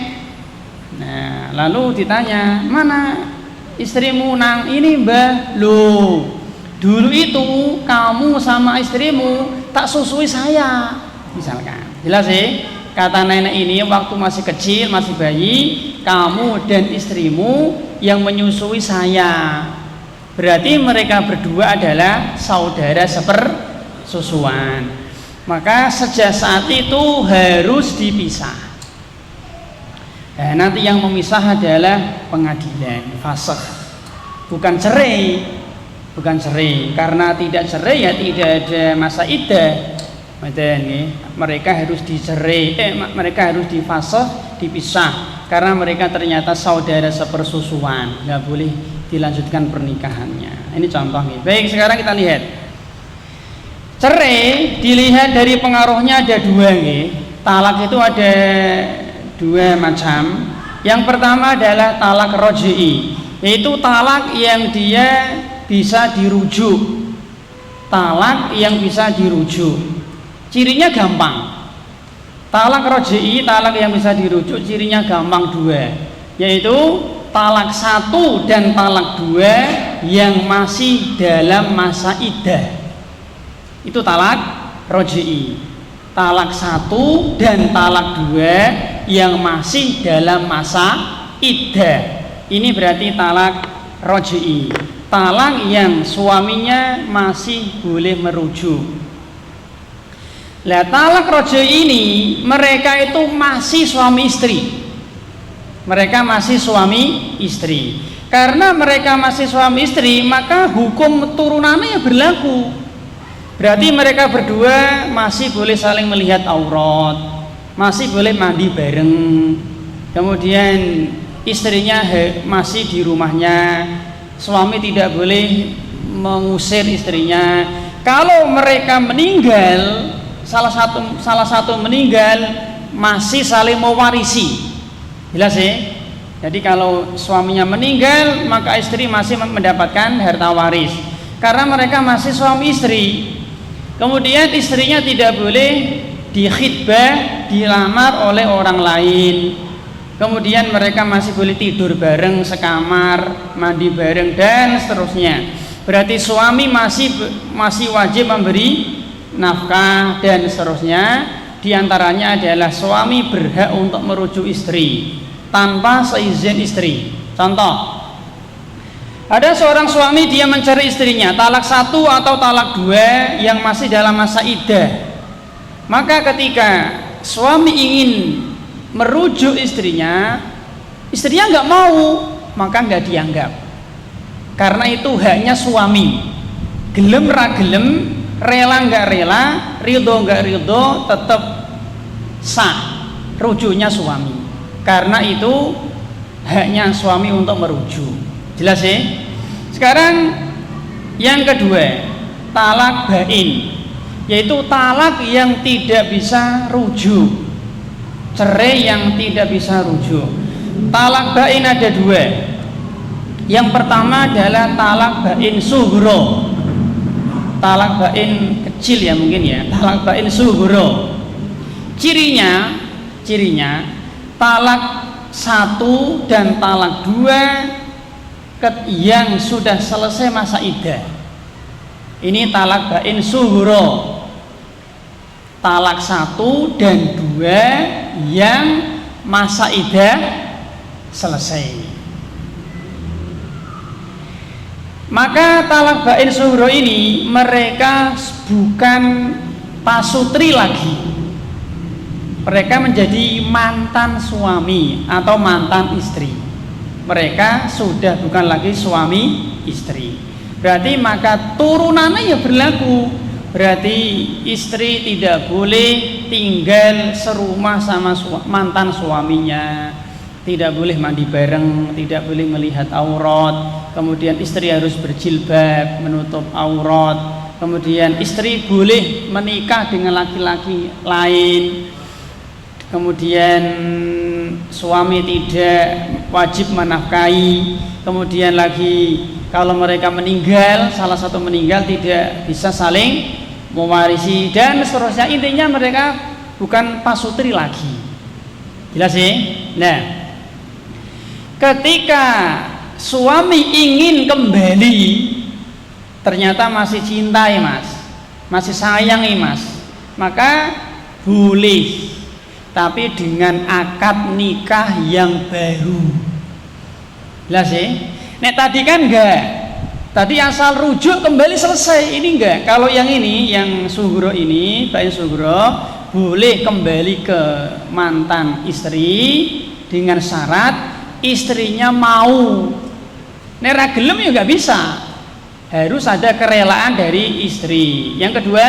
nah lalu ditanya, mana istrimu? Nang ini mbah. Loh, dulu itu kamu sama istrimu tak susui saya misalkan. Jelas sih, kata nenek ini waktu masih kecil, masih bayi, kamu dan istrimu yang menyusui saya. Berarti mereka berdua adalah saudara sepersusuan. Maka sejak saat itu harus dipisah. Nah, nanti yang memisah adalah pengadilan, fasakh, bukan cerai. Bukan cerai, karena tidak cerai ya tidak ada masa iddah. Mereka harus dicerai, mereka harus difasakh, dipisah, karena mereka ternyata saudara sepersusuan, nggak boleh dilanjutkan pernikahannya. Ini contohnya. Baik, sekarang kita lihat Cerai dilihat dari pengaruhnya ada dua nih. Talak itu ada dua macam. Yang pertama adalah talak roj'i, yaitu talak yang dia bisa dirujuk. Talak yang bisa dirujuk, cirinya gampang. Talak roj'i, talak yang bisa dirujuk, cirinya gampang dua, yaitu talak 1 dan talak 2 yang masih dalam masa iddah. Itu talak roj'i. Talak 1 dan talak 2 yang masih dalam masa iddah. Ini berarti talak roj'i. Talak yang suaminya masih boleh merujuk. Lah talak roj'i ini mereka itu masih suami istri. Mereka masih suami istri. Karena mereka masih suami istri, maka hukum turunannya berlaku. Berarti mereka berdua masih boleh saling melihat aurat, masih boleh mandi bareng. Kemudian istrinya masih di rumahnya. Suami tidak boleh mengusir istrinya. Kalau mereka meninggal, salah satu meninggal, masih saling mewarisi. Jelas ya? Jadi kalau suaminya meninggal, maka istri masih mendapatkan harta waris. Karena mereka masih suami istri. Kemudian istrinya tidak boleh dikhitbah, dilamar oleh orang lain. Kemudian mereka masih boleh tidur bareng sekamar, mandi bareng dan seterusnya. Berarti suami masih wajib memberi nafkah dan seterusnya. Di antaranya adalah suami berhak untuk merujuk istri tanpa seizin istri. Contoh, ada seorang suami dia mencari istrinya talak 1 atau talak 2 yang masih dalam masa iddah. Maka ketika suami ingin merujuk istrinya nggak mau, maka nggak dianggap. Karena itu haknya suami. Gelem ra gelem, rela nggak rela, ridho nggak ridho, tetap sah rujuknya suami. Karena itu haknya suami untuk merujuk. Jelas ya? Sekarang yang kedua, talak bain, yaitu talak yang tidak bisa rujuk, cerai yang tidak bisa rujuk. Talak bain ada dua. Yang pertama adalah talak bain sughro. Talak bain kecil ya mungkin ya. Talak bain sughro. Cirinya talak 1 dan talak 2 yang sudah selesai masa iddah. Ini talak bain sughro. Talak 1 dan 2 yang masa iddah selesai. Maka talak bain sughro ini mereka bukan pasutri lagi. Mereka menjadi mantan suami atau mantan istri. Mereka sudah bukan lagi suami istri. Berarti maka turunannya ya berlaku. Berarti istri tidak boleh tinggal serumah sama mantan suaminya, tidak boleh mandi bareng, tidak boleh melihat aurat. Kemudian istri harus berjilbab, menutup aurat. Kemudian istri boleh menikah dengan laki-laki lain. Kemudian suami tidak wajib menafkahi. Kemudian lagi kalau mereka meninggal, salah satu meninggal tidak bisa saling mewarisi dan seterusnya. Intinya mereka bukan pasutri lagi. Jelas ya? Nah, ketika suami ingin kembali, ternyata masih cinta ya mas, masih sayang ya mas, maka boleh, tapi dengan akad nikah yang baru. Jelas ya? Nek tadi kan enggak, tadi asal rujuk kembali selesai. Ini enggak. Kalau yang ini, yang sughro ini, bain sughro, boleh kembali ke mantan istri dengan syarat istrinya mau. Nek ra gelem ya enggak bisa. Harus ada kerelaan dari istri. Yang kedua,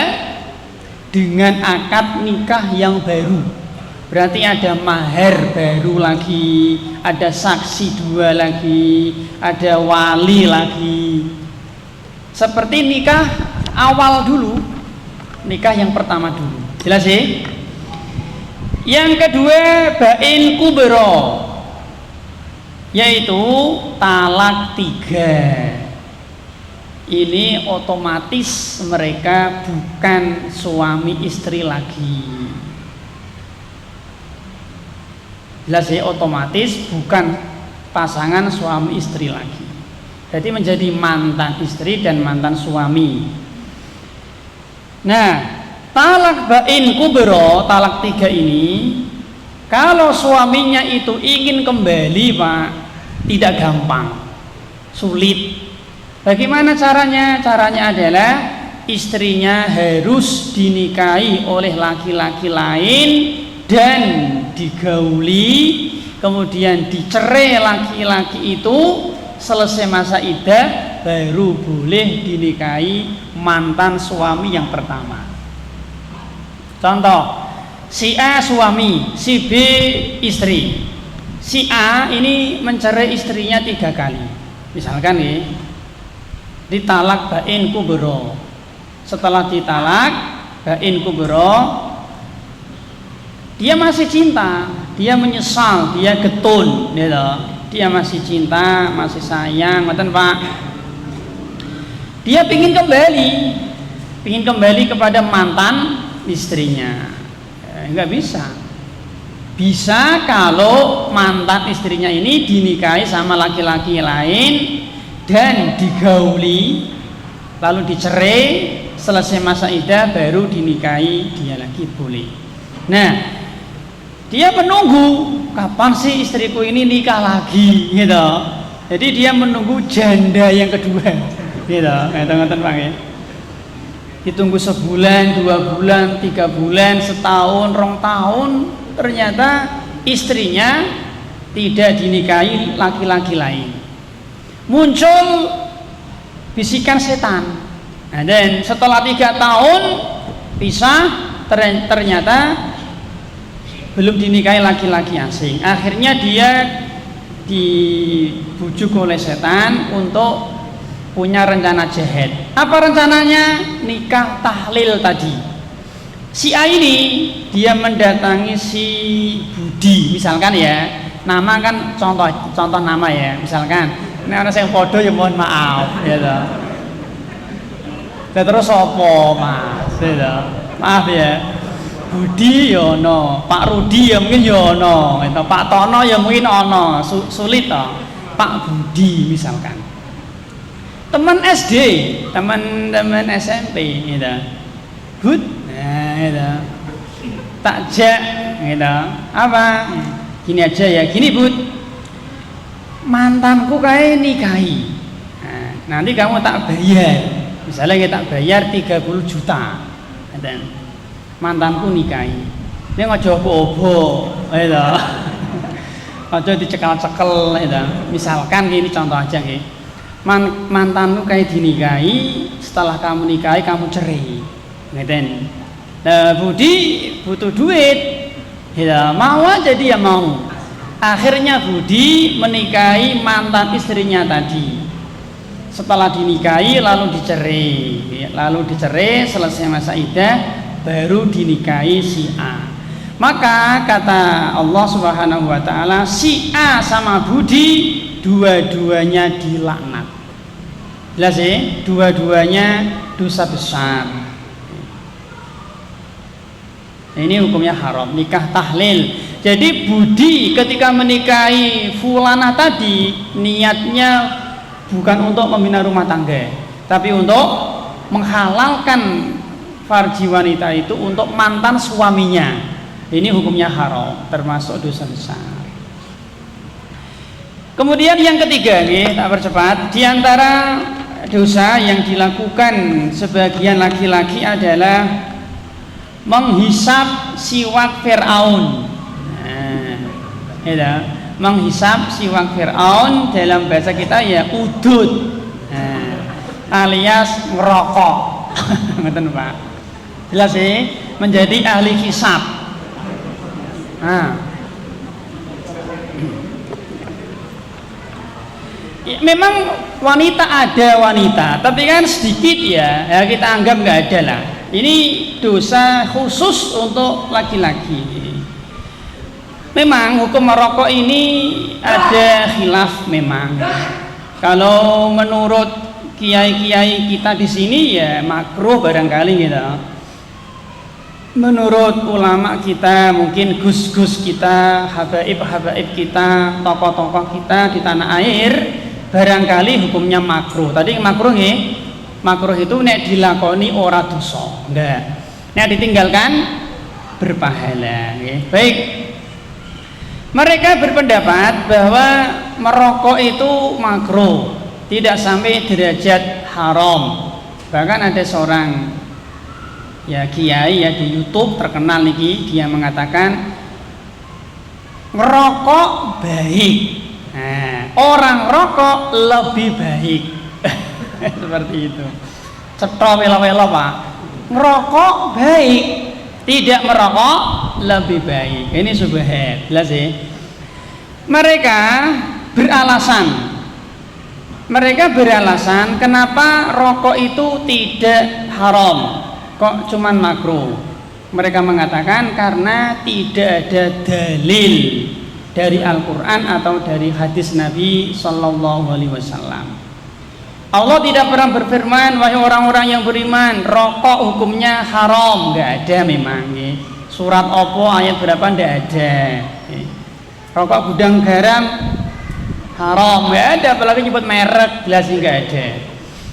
dengan akad nikah yang baru. Berarti ada mahar baru lagi, ada saksi 2 lagi, ada wali lagi. Seperti nikah awal dulu. nikah yang pertama dulu. Jelas sih? Yang kedua bain kubro, yaitu talak 3. Ini otomatis mereka bukan suami istri lagi. Jelas ya, otomatis bukan pasangan suami istri lagi. Jadi menjadi mantan istri dan mantan suami. Nah, talak bain kubro, talak 3 ini, kalau suaminya itu ingin kembali, Pak, tidak gampang, sulit. Bagaimana caranya? Caranya adalah istrinya harus dinikahi oleh laki-laki lain dan digauli, kemudian dicerai laki-laki itu, selesai masa iddah baru boleh dinikahi mantan suami yang pertama. Contoh, si A suami, si B istri. Si A ini mencerai istrinya 3 kali. Misalkan nih, ditalak bain kubro. Setelah ditalak bain kubro, dia masih cinta, dia menyesal, dia getun, gitu. Dia masih cinta, masih sayang, ngoten Pak. Dia ingin kembali kepada mantan istrinya. Enggak bisa. Bisa kalau mantan istrinya ini dinikahi sama laki-laki lain dan digauli, lalu dicerai, selesai masa iddah baru dinikahi dia lagi, boleh. Nah, dia menunggu kapan sih istriku ini nikah lagi, gitu. Jadi dia menunggu janda yang kedua, gitu. Ngeten-ngeten Pak ya. Ditunggu sebulan, 2 bulan, 3 bulan, setahun, 2 tahun, ternyata istrinya tidak dinikahi laki-laki lain. Muncul bisikan setan. Nah, dan setelah 3 tahun pisah, ternyata belum dinikahi laki-laki asing. Akhirnya dia dibujuk oleh setan untuk punya rencana jahat. Apa rencananya? Nikah tahlil tadi. Si A ini dia mendatangi si Budi, misalkan ya. Nama kan contoh nama ya. Misalkan, ini orang yang podo ya mohon maaf, ya toh. Terus apa Mas? Ya, maaf ya. Budi ya ono, Pak Rudi ya mungkin ya ono, Pak Tono ya mungkin ono, sulit toh. Pak Budi misalkan. Teman SD, teman-teman SMP gitu. Bud, nah gitu. Takjak gitu. Apa? Gini aja ya, gini Bud. Mantanku kayak nikahi. Nah, nanti kamu tak bayar. Misalnya kita bayar 30 juta. Dan mantanku nikahi. Ini ngojo obo, gitu. Ngojo dicekel-cekel, gitu. Misalkan gini contoh aja gitu. Mantanmu kayak dinikahi, setelah kamu nikahi kamu cerai, ngeten. Nah, Budi butuh duit, ya mau aja dia mau. Akhirnya Budi menikahi mantan istrinya tadi. Setelah dinikahi lalu dicerai, selesai masa iddah baru dinikahi si A. Maka kata Allah Subhanahu wa taala, si A sama Budi dua-duanya dilaknat. Jelas ya? Dua-duanya dosa besar. Ini hukumnya haram, nikah tahlil. Jadi Budi ketika menikahi fulanah tadi niatnya bukan untuk membina rumah tangga, tapi untuk menghalalkan farji wanita itu untuk mantan suaminya. Ini hukumnya haram, termasuk dosa besar. Kemudian yang ketiga nih, tak percepat, di antara dosa yang dilakukan sebagian laki-laki adalah menghisap siwak Fir'aun. Nah, menghisap siwak Fir'aun dalam bahasa kita ya udud, alias ngerokok. Ngerti Pak? Jelas sih, menjadi ahli hisap. Ya, memang wanita ada wanita, tapi kan sedikit ya, ya kita anggap nggak ada lah. Ini dosa khusus untuk laki-laki. Memang hukum merokok ini ada khilaf memang. Kalau menurut kiai-kiai kita di sini ya makruh barangkali gitu. Menurut ulama kita, mungkin gus-gus kita, habaib-habaib kita, tokoh-tokoh kita di tanah air, barangkali hukumnya makruh. Tadi makruh ya, makruh itu nek dilakoni ora dosa, enggak. Nek ditinggalkan berpahala. Ya. Baik. Mereka berpendapat bahwa merokok itu makruh, tidak sampai derajat haram. Bahkan ada seorang ya kiai ya di YouTube terkenal niki, dia mengatakan ngerokok baik. Nah, orang rokok lebih baik. Seperti itu. Cetha wela-wela Pak. Ngerokok baik, tidak merokok lebih baik. Ini subhat, jelas ya. Mereka beralasan kenapa rokok itu tidak haram, kok cuman makruh. Mereka mengatakan karena tidak ada dalil dari Al-Quran atau dari hadis Nabi Sallallahu Alaihi Wasallam. Allah tidak pernah berfirman, wahai orang-orang yang beriman, rokok hukumnya haram. Nggak ada memang. Surat Oppo ayat berapa nggak ada. Rokok gudang garam haram, nggak ada. Apalagi nyebut merek, jelas nggak ada.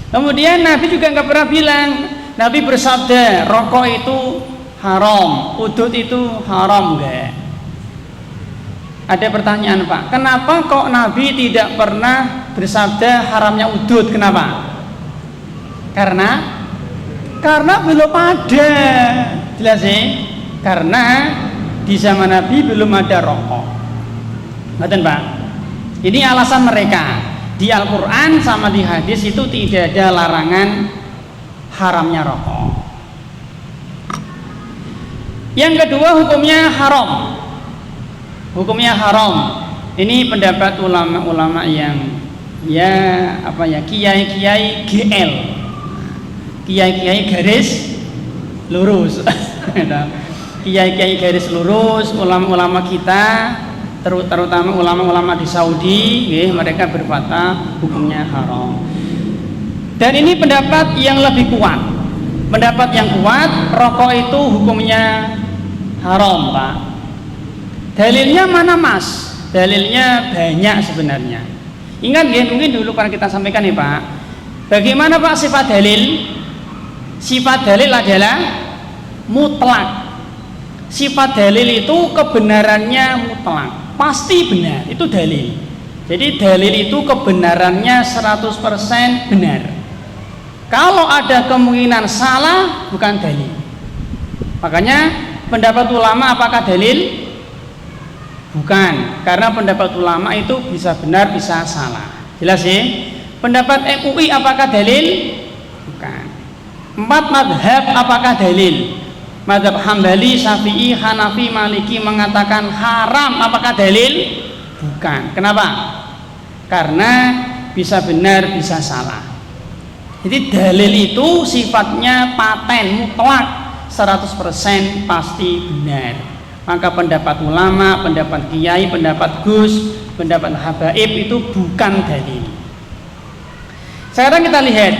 Kemudian Nabi juga nggak pernah bilang. Nabi bersabda, rokok itu haram, udud itu haram, nggak. Ada pertanyaan Pak, kenapa kok Nabi tidak pernah bersabda haramnya udud? Kenapa? Karena belum ada, jelas ya. Karena di zaman Nabi belum ada rokok. Ngerti Pak? Ini alasan mereka. Di Al-Quran sama di hadis itu tidak ada larangan haramnya rokok. Yang kedua hukumnya haram. Hukumnya haram. Ini pendapat ulama-ulama yang kiai-kiai GL, kiai-kiai garis lurus. Kiai-kiai garis lurus, ulama-ulama kita, terutama ulama-ulama di Saudi, mereka berkata hukumnya haram. Dan ini pendapat yang lebih kuat. Pendapat yang kuat, rokok itu hukumnya haram, Pak. Dalilnya mana Mas? Dalilnya banyak sebenarnya. Ingat ya, mungkin dulu pernah kita sampaikan ya Pak. Bagaimana Pak sifat dalil? Sifat dalil adalah mutlak. Sifat dalil itu kebenarannya mutlak, pasti benar, itu dalil. Jadi dalil itu kebenarannya 100% benar. Kalau ada kemungkinan salah, bukan dalil. Makanya pendapat ulama apakah dalil? Bukan, karena pendapat ulama itu bisa benar, bisa salah. Jelas ya? Pendapat MUI apakah dalil? Bukan. 4 madhab apakah dalil? Madhab Hambali, Syafi'i, Hanafi, Maliki mengatakan haram, apakah dalil? Bukan. Kenapa? Karena bisa benar, bisa salah. Jadi dalil itu sifatnya paten, mutlak, 100% pasti benar. Maka pendapat ulama, pendapat kiai, pendapat gus, pendapat habaib itu bukan dalil. Sekarang kita lihat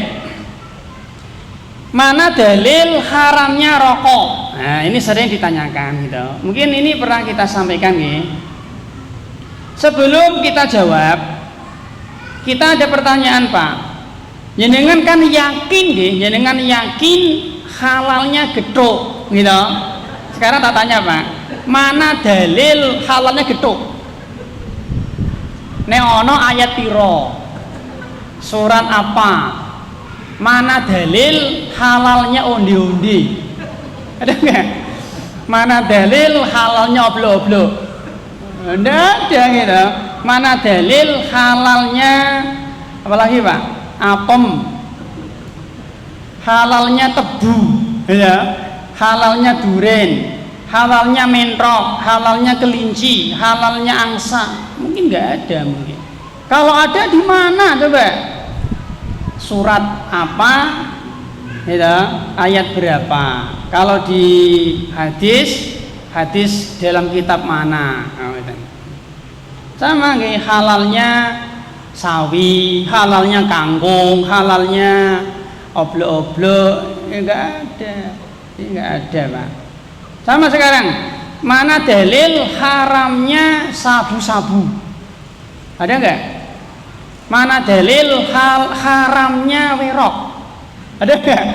mana dalil haramnya rokok. Nah, ini sering ditanyakan gitu. Mungkin ini pernah kita sampaikan ya. Sebelum kita jawab, kita ada pertanyaan Pak. Jenengan kan yakin nggih, jenengan yakin halalnya gethuk gitu. Sekarang tak tanya Pak, mana dalil halalnya gethuk? Nek ono ayat piro? Surat apa? Mana dalil halalnya undi-undi? Ada enggak? Mana dalil halalnya oblo-oblo? Enggak ada gitu. Mana dalil halalnya apalagi Pak? Apem, halalnya tebu, ya, halalnya duren, halalnya mentrok, halalnya kelinci, halalnya angsa, mungkin nggak ada mungkin. Kalau ada di mana coba? Surat apa? Ya, ayat berapa? Kalau di hadis dalam kitab mana? Sama nggih, halalnya sawi, halalnya kangkung, halalnya oblo-oblo, enggak ada, Pak. Sama sekarang, mana dalil haramnya sabu-sabu? Ada enggak? Mana dalil haramnya werok? Ada enggak?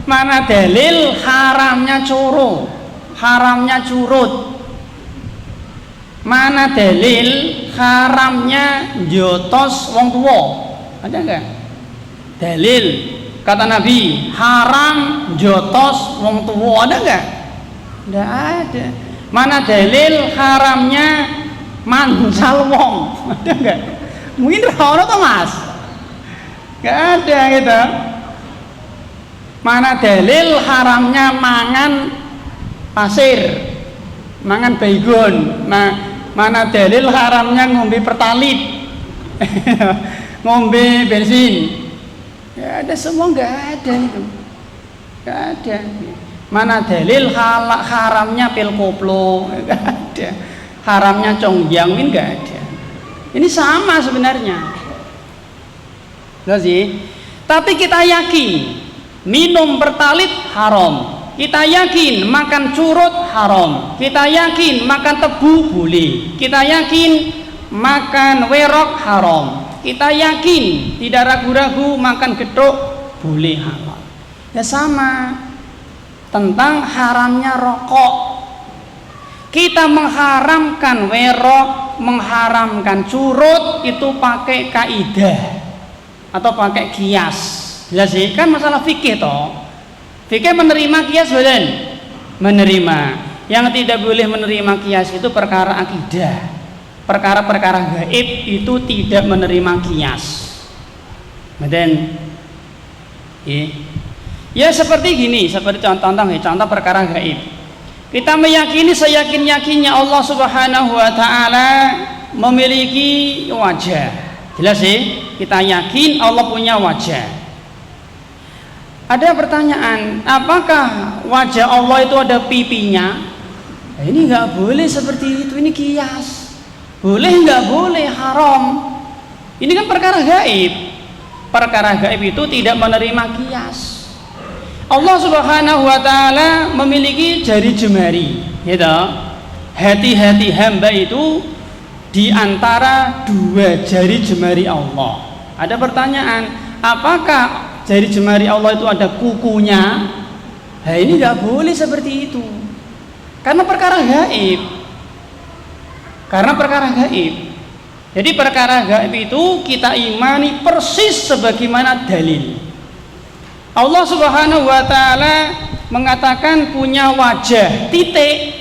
Mana dalil haramnya coro, haramnya curut? Mana dalil haramnya jotos wong tua? Ada enggak? Dalil kata Nabi haram jotos wong tua, ada enggak? Enggak ada. Mana dalil haramnya mancal wong? Ada enggak? Mungkin ora to, Mas. Enggak ada gitu. Mana dalil haramnya mangan pasir, mangan baygon? Mana dalil haramnya ngombe pertalit, ngombe bensin? Ya ada, semua nggak ada itu, nggak ada. Mana dalil haramnya pil koplo? Nggak ada. Haramnya congyang, nggak ada. Ini sama sebenarnya, nggak sih? Tapi kita yakin minum pertalit haram. Kita yakin makan curut haram. Kita yakin makan tebu boleh. Kita yakin makan werok haram. Kita yakin tidak ragu-ragu makan gethuk boleh halal. Ya sama tentang haramnya rokok. Kita mengharamkan werok, mengharamkan curut itu pakai kaidah atau pakai kias. Jelas sih, kan masalah fikih toh. Fikih menerima kias badan, menerima. Yang tidak boleh menerima kias itu perkara akidah, perkara-perkara gaib itu tidak menerima kias. Badan, ya seperti gini, seperti contoh perkara gaib. Kita meyakini seyakin-yakinnya Allah Subhanahu Wa Taala memiliki wajah. Jelas sih, kita yakin Allah punya wajah. Ada pertanyaan, apakah wajah Allah itu ada pipinya? Nah, ini nggak boleh seperti itu, ini kias. Boleh nggak boleh, haram. Ini kan perkara gaib. Perkara gaib itu tidak menerima kias. Allah Subhanahu Wa Taala memiliki jari jemari, gitu. Hati-hati hamba itu di antara dua jari jemari Allah. Ada pertanyaan, apakah jari jemari Allah itu ada kukunya? Nah, ini nggak boleh seperti itu, karena perkara gaib. Jadi perkara gaib itu kita imani persis sebagaimana dalil. Allah Subhanahu Wa Taala mengatakan punya wajah, titik.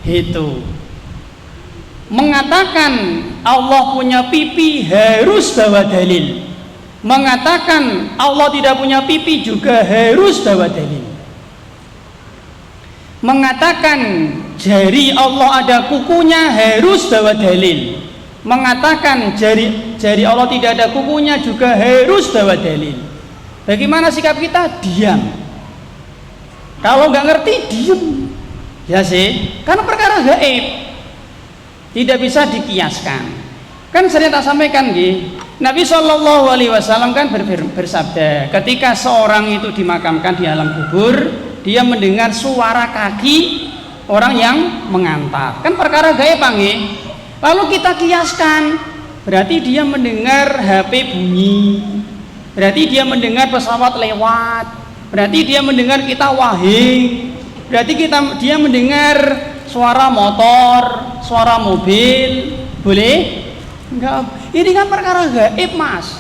Itu mengatakan Allah punya pipi harus bawa dalil. Mengatakan Allah tidak punya pipi juga harus bawa dalil. Mengatakan jari Allah ada kukunya harus bawa dalil. Mengatakan jari Allah tidak ada kukunya juga harus bawa dalil. Bagaimana sikap kita? Diam. Kalau nggak ngerti, diam. Ya sih, karena perkara gaib tidak bisa dikiaskan. Kan sering tak sampaikan nih, Nabi Shallallahu Alaihi Wasallam kan bersabda, ketika seorang itu dimakamkan di alam kubur, dia mendengar suara kaki orang yang mengantar. Kan perkara gaib, panggih. Lalu kita kiaskan, berarti dia mendengar HP bunyi, berarti dia mendengar pesawat lewat, berarti dia mendengar kita wahing, berarti dia mendengar suara motor, suara mobil. Boleh? Enggak. Ini kan perkara gaib, Mas.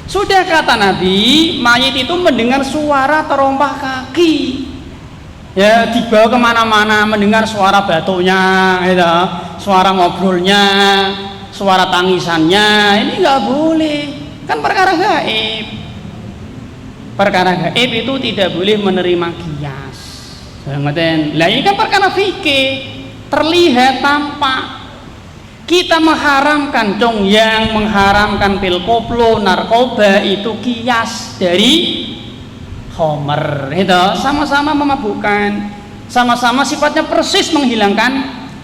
Sudah kata Nabi, mayit itu mendengar suara terompah kaki, ya dibawa kemana-mana, mendengar suara batunya, gitu, suara ngobrolnya, suara tangisannya. Ini nggak boleh, kan perkara gaib. Perkara gaib itu tidak boleh menerima kias. Lah ini kan perkara fikih, terlihat, tampak. Kita mengharamkan dong, yang mengharamkan pil koplo, narkoba itu kias dari homer, itu sama-sama memabukkan, sama-sama sifatnya persis menghilangkan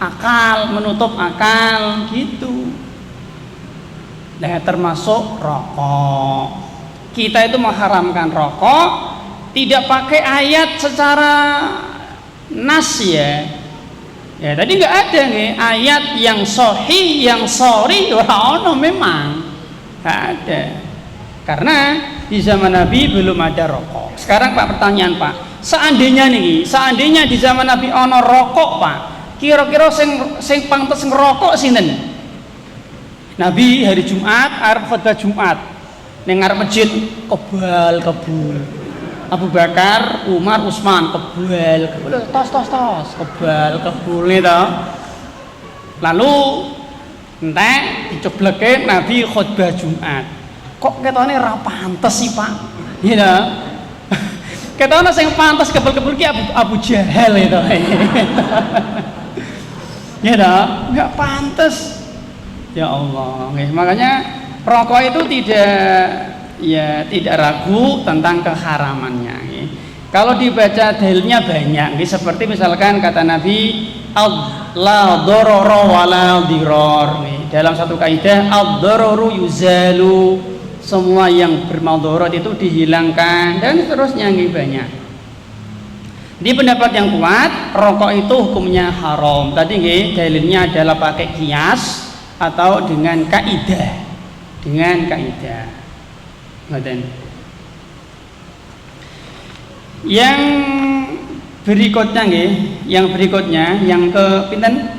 akal, menutup akal gitu. Nah, termasuk rokok. Kita itu mengharamkan rokok tidak pakai ayat secara nas ya. Ya tadi nggak ada nih ayat yang sahih, yang sorry, ono memang nggak ada. Karena di zaman Nabi belum ada rokok. Sekarang Pak, pertanyaan Pak, seandainya di zaman Nabi ono rokok Pak, kira-kira sing pantes ngerokok sinten? Nabi hari Jumat arep khutbah Jumat ning ngarep masjid kebal kebul. Abu Bakar, Umar, Utsman kebal tos kebal kebul itu. Lalu entek dicobleke Nabi khutbah Jumat. Kok ketone ra pantes sih Pak? Gitu. Ketone sing pantes kebal-kebul ki Abu Jahal itu. Gitu, enggak pantes. Ya Allah, makanya rokok itu tidak ragu tentang keharamannya. Kalau dibaca dalilnya banyak, seperti misalkan kata Nabi, la dororo wala diror. Dalam satu kaidah, ad-dororu yuzalu, semua yang bermadarat itu dihilangkan, dan seterusnya banyak. Di pendapat yang kuat, rokok itu hukumnya haram. Tadi dalilnya adalah pakai kias atau dengan kaidah. Yang berikutnya yang ke pinten?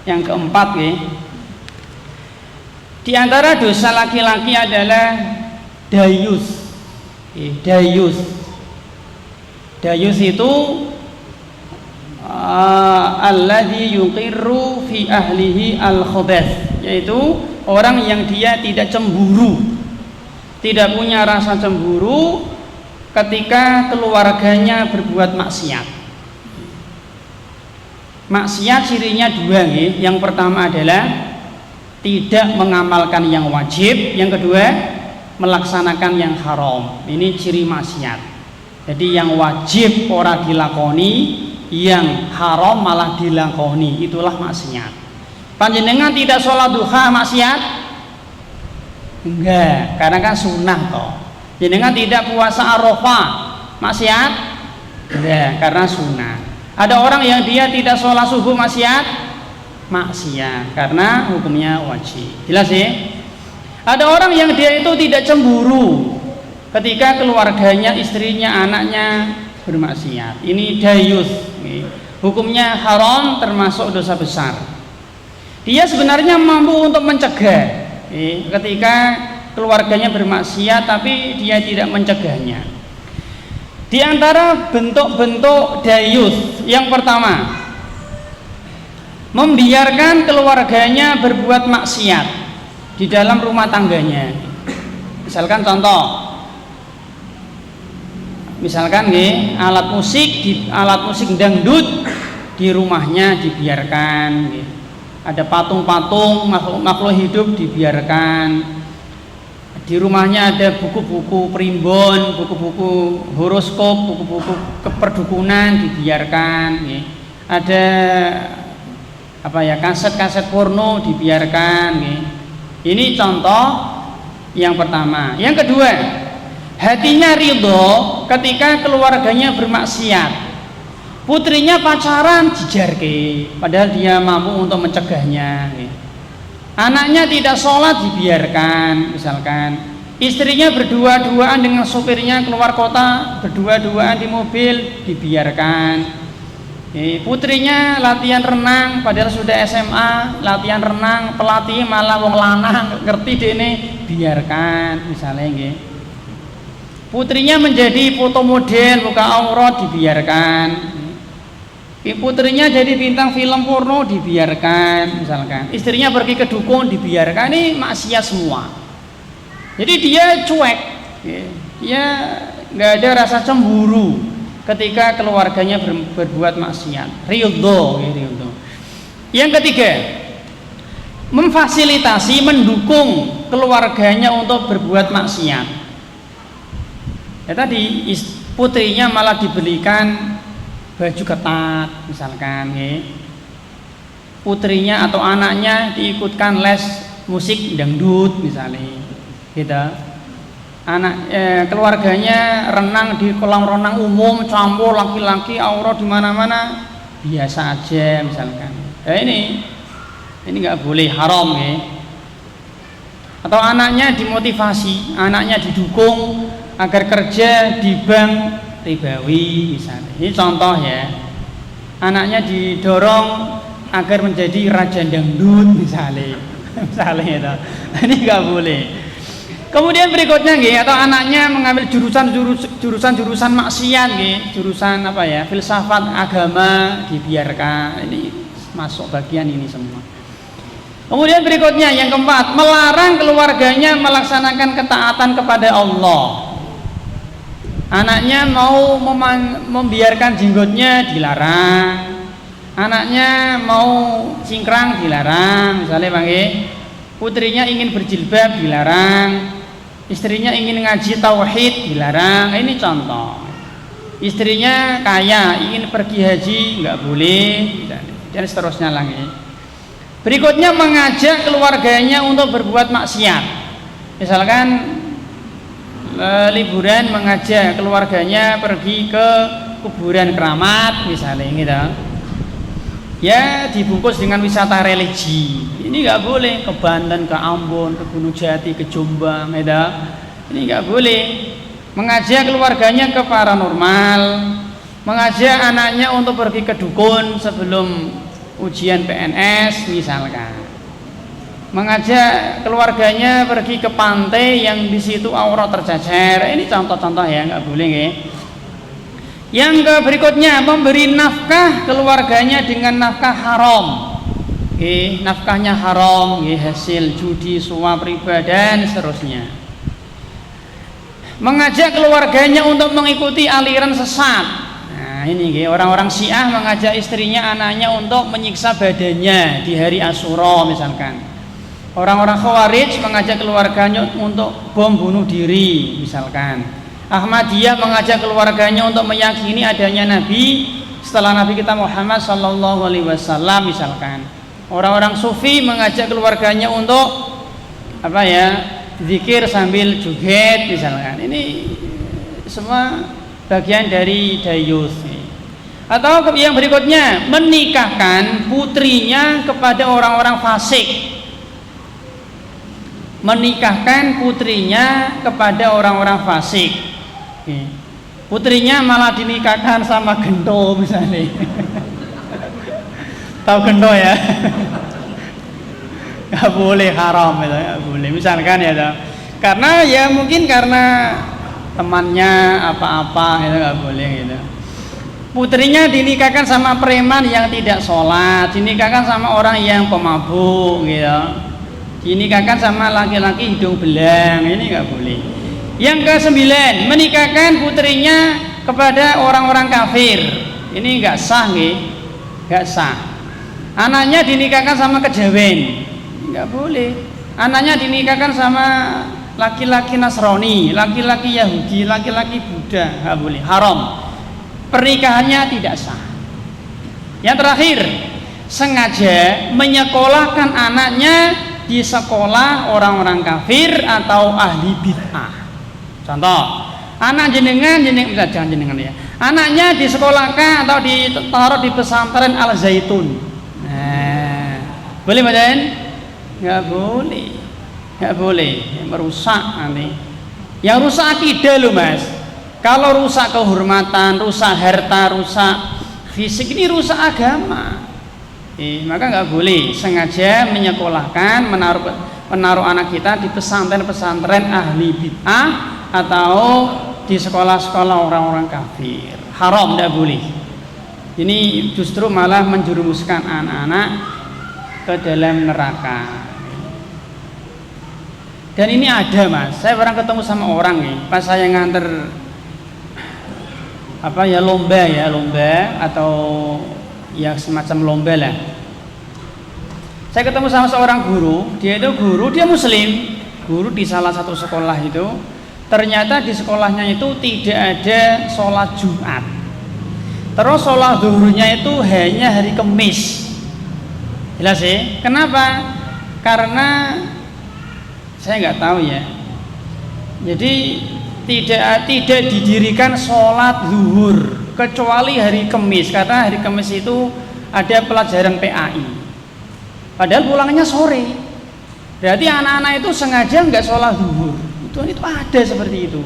Yang keempat di antara dosa laki-laki adalah dayus. Dayus itu alladzi yuqirru fi ahlihi al-khabath, yaitu orang yang dia tidak cemburu, tidak punya rasa cemburu ketika keluarganya berbuat maksiat. Maksiat cirinya dua, yang pertama adalah tidak mengamalkan yang wajib, yang kedua melaksanakan yang haram. Ini ciri maksiat. Jadi yang wajib ora dilakoni, yang haram malah dilakoni, itulah maksiat. Panjenengan tidak sholat duha maksiat? Enggak, karena kan sunnah toh. Jenengan tidak puasa Arafah maksiat? Enggak, karena sunnah. Ada orang yang dia tidak sholat subuh maksiat? Maksiat, karena hukumnya wajib. Jelas ya? Ada orang yang dia itu tidak cemburu ketika keluarganya, istrinya, anaknya bermaksiat. Ini dayus, hukumnya haram, termasuk dosa besar. Dia sebenarnya mampu untuk mencegah ketika keluarganya bermaksiat, tapi dia tidak mencegahnya. Di antara bentuk-bentuk dayus, yang pertama, membiarkan keluarganya berbuat maksiat di dalam rumah tangganya. Misalkan contoh, alat musik dangdut di rumahnya dibiarkan. Ada patung-patung makhluk hidup dibiarkan. Di rumahnya ada buku-buku primbon, buku-buku horoskop, buku-buku keperdukunan dibiarkan. Ada kaset-kaset porno dibiarkan. Ini contoh yang pertama. Yang kedua, hatinya ridho ketika keluarganya bermaksiat. Putrinya pacaran dijarke, padahal dia mampu untuk mencegahnya. Anaknya tidak sholat dibiarkan, misalkan. Istrinya berdua-duaan dengan sopirnya keluar kota, berdua-duaan di mobil dibiarkan. Putrinya latihan renang, padahal sudah SMA, latihan renang, pelatih malah wong lanang ngerti dene, biarkan, misalnya. Putrinya menjadi foto model, buka aurat, dibiarkan. Putrinya jadi bintang film porno, dibiarkan, misalkan. Istrinya pergi ke dukun, dibiarkan. Ini maksiat semua. Jadi dia cuek, dia nggak ada rasa cemburu ketika keluarganya berbuat maksiat. Ridho. Yang ketiga, memfasilitasi, mendukung keluarganya untuk berbuat maksiat. Ya tadi putrinya malah dibelikan baju ketat misalkan, ya. Putrinya atau anaknya diikutkan les musik dangdut misalnya, gitu. Keluarganya renang di kolam renang umum, campur laki-laki, aurat di mana-mana, biasa aja misalkan. Ya ini nggak boleh, haram, ya. Atau anaknya dimotivasi, anaknya didukung agar kerja di bank ribawi misalnya. Ini contoh, ya. Anaknya didorong agar menjadi raja dangdut misalnya. Misalnya itu. Ini nggak boleh. Kemudian berikutnya, atau anaknya mengambil jurusan maksiat, jurusan apa ya, filsafat agama, dibiarkan. Ini masuk bagian ini semua. Kemudian berikutnya yang keempat, melarang keluarganya melaksanakan ketaatan kepada Allah. Anaknya mau membiarkan jenggotnya, dilarang. Anaknya mau cingkrang, dilarang. Misalnya putrinya ingin berjilbab, dilarang. Istrinya ingin ngaji tauhid, dilarang. Ini contoh. Istrinya kaya, ingin pergi haji, nggak boleh, dan seterusnya lagi. Berikutnya mengajak keluarganya untuk berbuat maksiat. Misalkan liburan mengajak keluarganya pergi ke kuburan keramat misalnya, gitu. Ya dibungkus dengan wisata religi. Ini nggak boleh, ke Banten, ke Ambon, ke Gunung Jati, ke Jombang, gitu. Ini nggak boleh. Mengajak keluarganya ke paranormal, mengajak anaknya untuk pergi ke dukun sebelum ujian PNS misalkan, mengajak keluarganya pergi ke pantai yang di situ aurat tercecer. Ini contoh-contoh, ya, nggak boleh, ya. Yang berikutnya, memberi nafkah keluarganya dengan nafkah haram, nafkahnya haram, hasil judi, suap, riba, dan seterusnya. Mengajak keluarganya untuk mengikuti aliran sesat. Nah ini, orang-orang Syiah mengajak istrinya, anaknya untuk menyiksa badannya di hari Asyura misalkan. Orang-orang Khawarij mengajak keluarganya untuk bom bunuh diri misalkan. Ahmadiyah mengajak keluarganya untuk meyakini adanya Nabi setelah Nabi kita Muhammad Sallallahu Alaihi Wasallam misalkan. Orang-orang Sufi mengajak keluarganya untuk apa ya, zikir sambil joget misalkan. Ini semua bagian dari dayus. Atau yang berikutnya, menikahkan putrinya kepada orang-orang fasik. Menikahkan putrinya kepada orang-orang fasik. Putrinya malah dinikahkan sama gento misalnya. Tahu gento, ya? Gak boleh, haram, ya, gak boleh. Misalkan, ya, karena ya mungkin karena temannya apa-apa, itu gak boleh, gitu. Putrinya dinikahkan sama preman yang tidak sholat, dinikahkan sama orang yang pemabuk, gitu. Dinikahkan sama laki-laki hidung belang, ini nggak boleh. Yang ke-9, menikahkan putrinya kepada orang-orang kafir, ini nggak sah, nggak sah. Anaknya dinikahkan sama kejawen, nggak boleh. Anaknya dinikahkan sama laki-laki Nasrani, laki-laki Yahudi, laki-laki Buddha, nggak boleh, haram. Pernikahannya tidak sah. Yang terakhir, sengaja menyekolahkan anaknya di sekolah orang-orang kafir atau ahli bid'ah. Contoh, anak jenengan jangan jenengan, ya. Anaknya disekolahkan atau ditaruh di pesantren Al Zaitun. Nah, boleh badan? Nggak boleh, nggak boleh, merusak nanti. Yang rusak akidah loh, Mas. Kalau rusak kehormatan, rusak harta, rusak fisik, ini rusak agama. Maka nggak boleh sengaja menyekolahkan, menaruh anak kita di pesantren-pesantren ahli bid'ah atau di sekolah-sekolah orang-orang kafir. Haram, nggak boleh. Ini justru malah menjerumuskan anak-anak ke dalam neraka. Dan ini ada, Mas. Saya pernah ketemu sama orang nih, pas saya nganter lomba atau ya semacam lomba lah. Saya ketemu sama seorang guru, dia muslim, guru di salah satu sekolah itu. Ternyata di sekolahnya itu tidak ada sholat Jumat. Terus sholat zuhurnya itu hanya hari Kamis. Jelas ya? Kenapa? Karena saya nggak tahu ya. Jadi tidak didirikan sholat zuhur kecuali hari Kamis, karena hari Kamis itu ada pelajaran PAI. Padahal pulangnya sore. Berarti anak-anak itu sengaja nggak sholat zuhur. Itu ada seperti itu.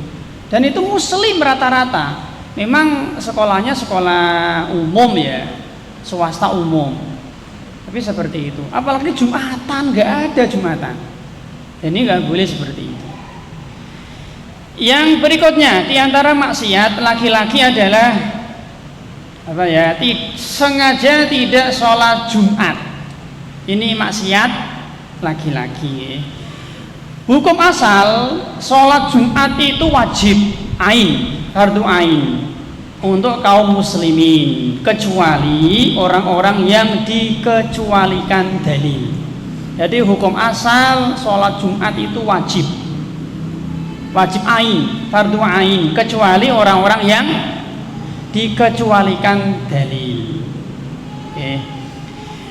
Dan itu muslim rata-rata. Memang sekolahnya sekolah umum ya, swasta umum. Tapi seperti itu. Apalagi Jumatan, nggak ada Jumatan. Ini nggak boleh seperti itu. Yang berikutnya, di antara maksiat laki-laki adalah apa ya? Sengaja tidak sholat Jumat. Ini maksiat laki-laki. Hukum asal sholat Jumat itu wajib ain, fardu ain untuk kaum muslimin, kecuali orang-orang yang dikecualikan dalil. Jadi hukum asal sholat Jumat itu wajib ain, fardu ain, kecuali orang-orang yang dikecualikan dalil.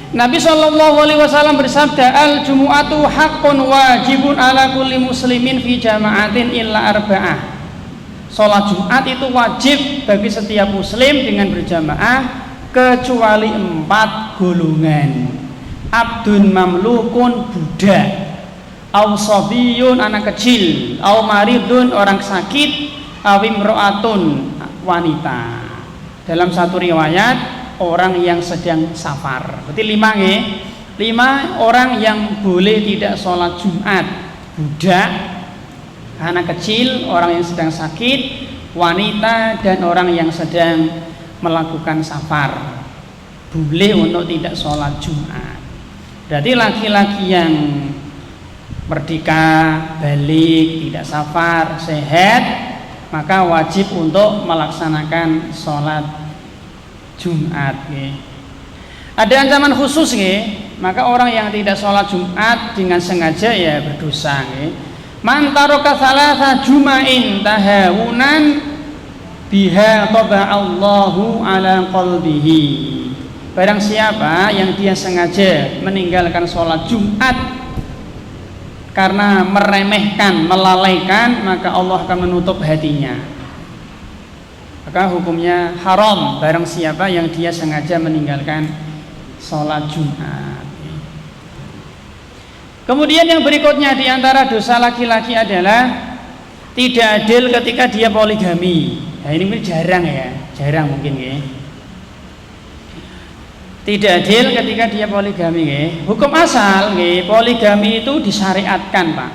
Nabi SAW bersabda, al-jumu'atu haqqun wajibun ala kulli muslimin fi jama'atin illa arba'ah. Sholat Jumat itu wajib bagi setiap muslim dengan berjamaah kecuali 4 golongan. Abdun mamlukun, budak, au sabiyun, anak kecil, au maridun, orang sakit, awimro'atun, wanita. Dalam satu riwayat, orang yang sedang safar. Berarti 5 ya. 5 orang yang boleh tidak sholat Jumat: budak, anak kecil, orang yang sedang sakit, wanita, dan orang yang sedang melakukan safar. Boleh untuk tidak sholat Jumat. Berarti laki-laki yang merdeka, balik, tidak safar, sehat, maka wajib untuk melaksanakan sholat Jumat. Ada ancaman khusus, maka orang yang tidak sholat Jumat dengan sengaja ya berdosa. Man taraka salasa juma'in tahawunan biha taba'allahu ala qalbihi. Barang siapa yang dia sengaja meninggalkan sholat Jumat karena meremehkan, melalaikan, maka Allah akan menutup hatinya. Maka hukumnya haram barang siapa yang dia sengaja meninggalkan sholat Jumat. Kemudian yang berikutnya di antara dosa laki-laki adalah tidak adil ketika dia poligami. Nah, ini jarang ya, jarang mungkin ya. Tidak adil ketika dia poligami ya. Hukum asal ya, poligami itu disyariatkan, Pak.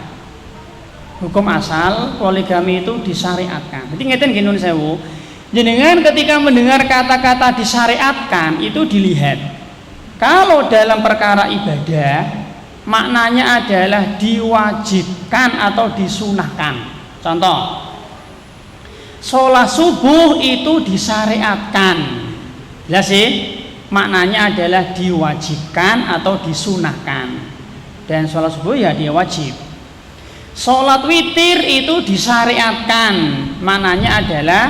Hukum asal poligami itu disyariatkan. Jadi ngeten gini sewu. Jenengan ketika mendengar kata-kata disyariatkan itu dilihat. Kalau dalam perkara ibadah, maknanya adalah diwajibkan atau disunahkan. Contoh, sholat subuh itu disyariatkan. Jelas sih? Maknanya adalah diwajibkan atau disunahkan. Dan sholat subuh ya dia wajib. Sholat witir itu disyariatkan. Maknanya adalah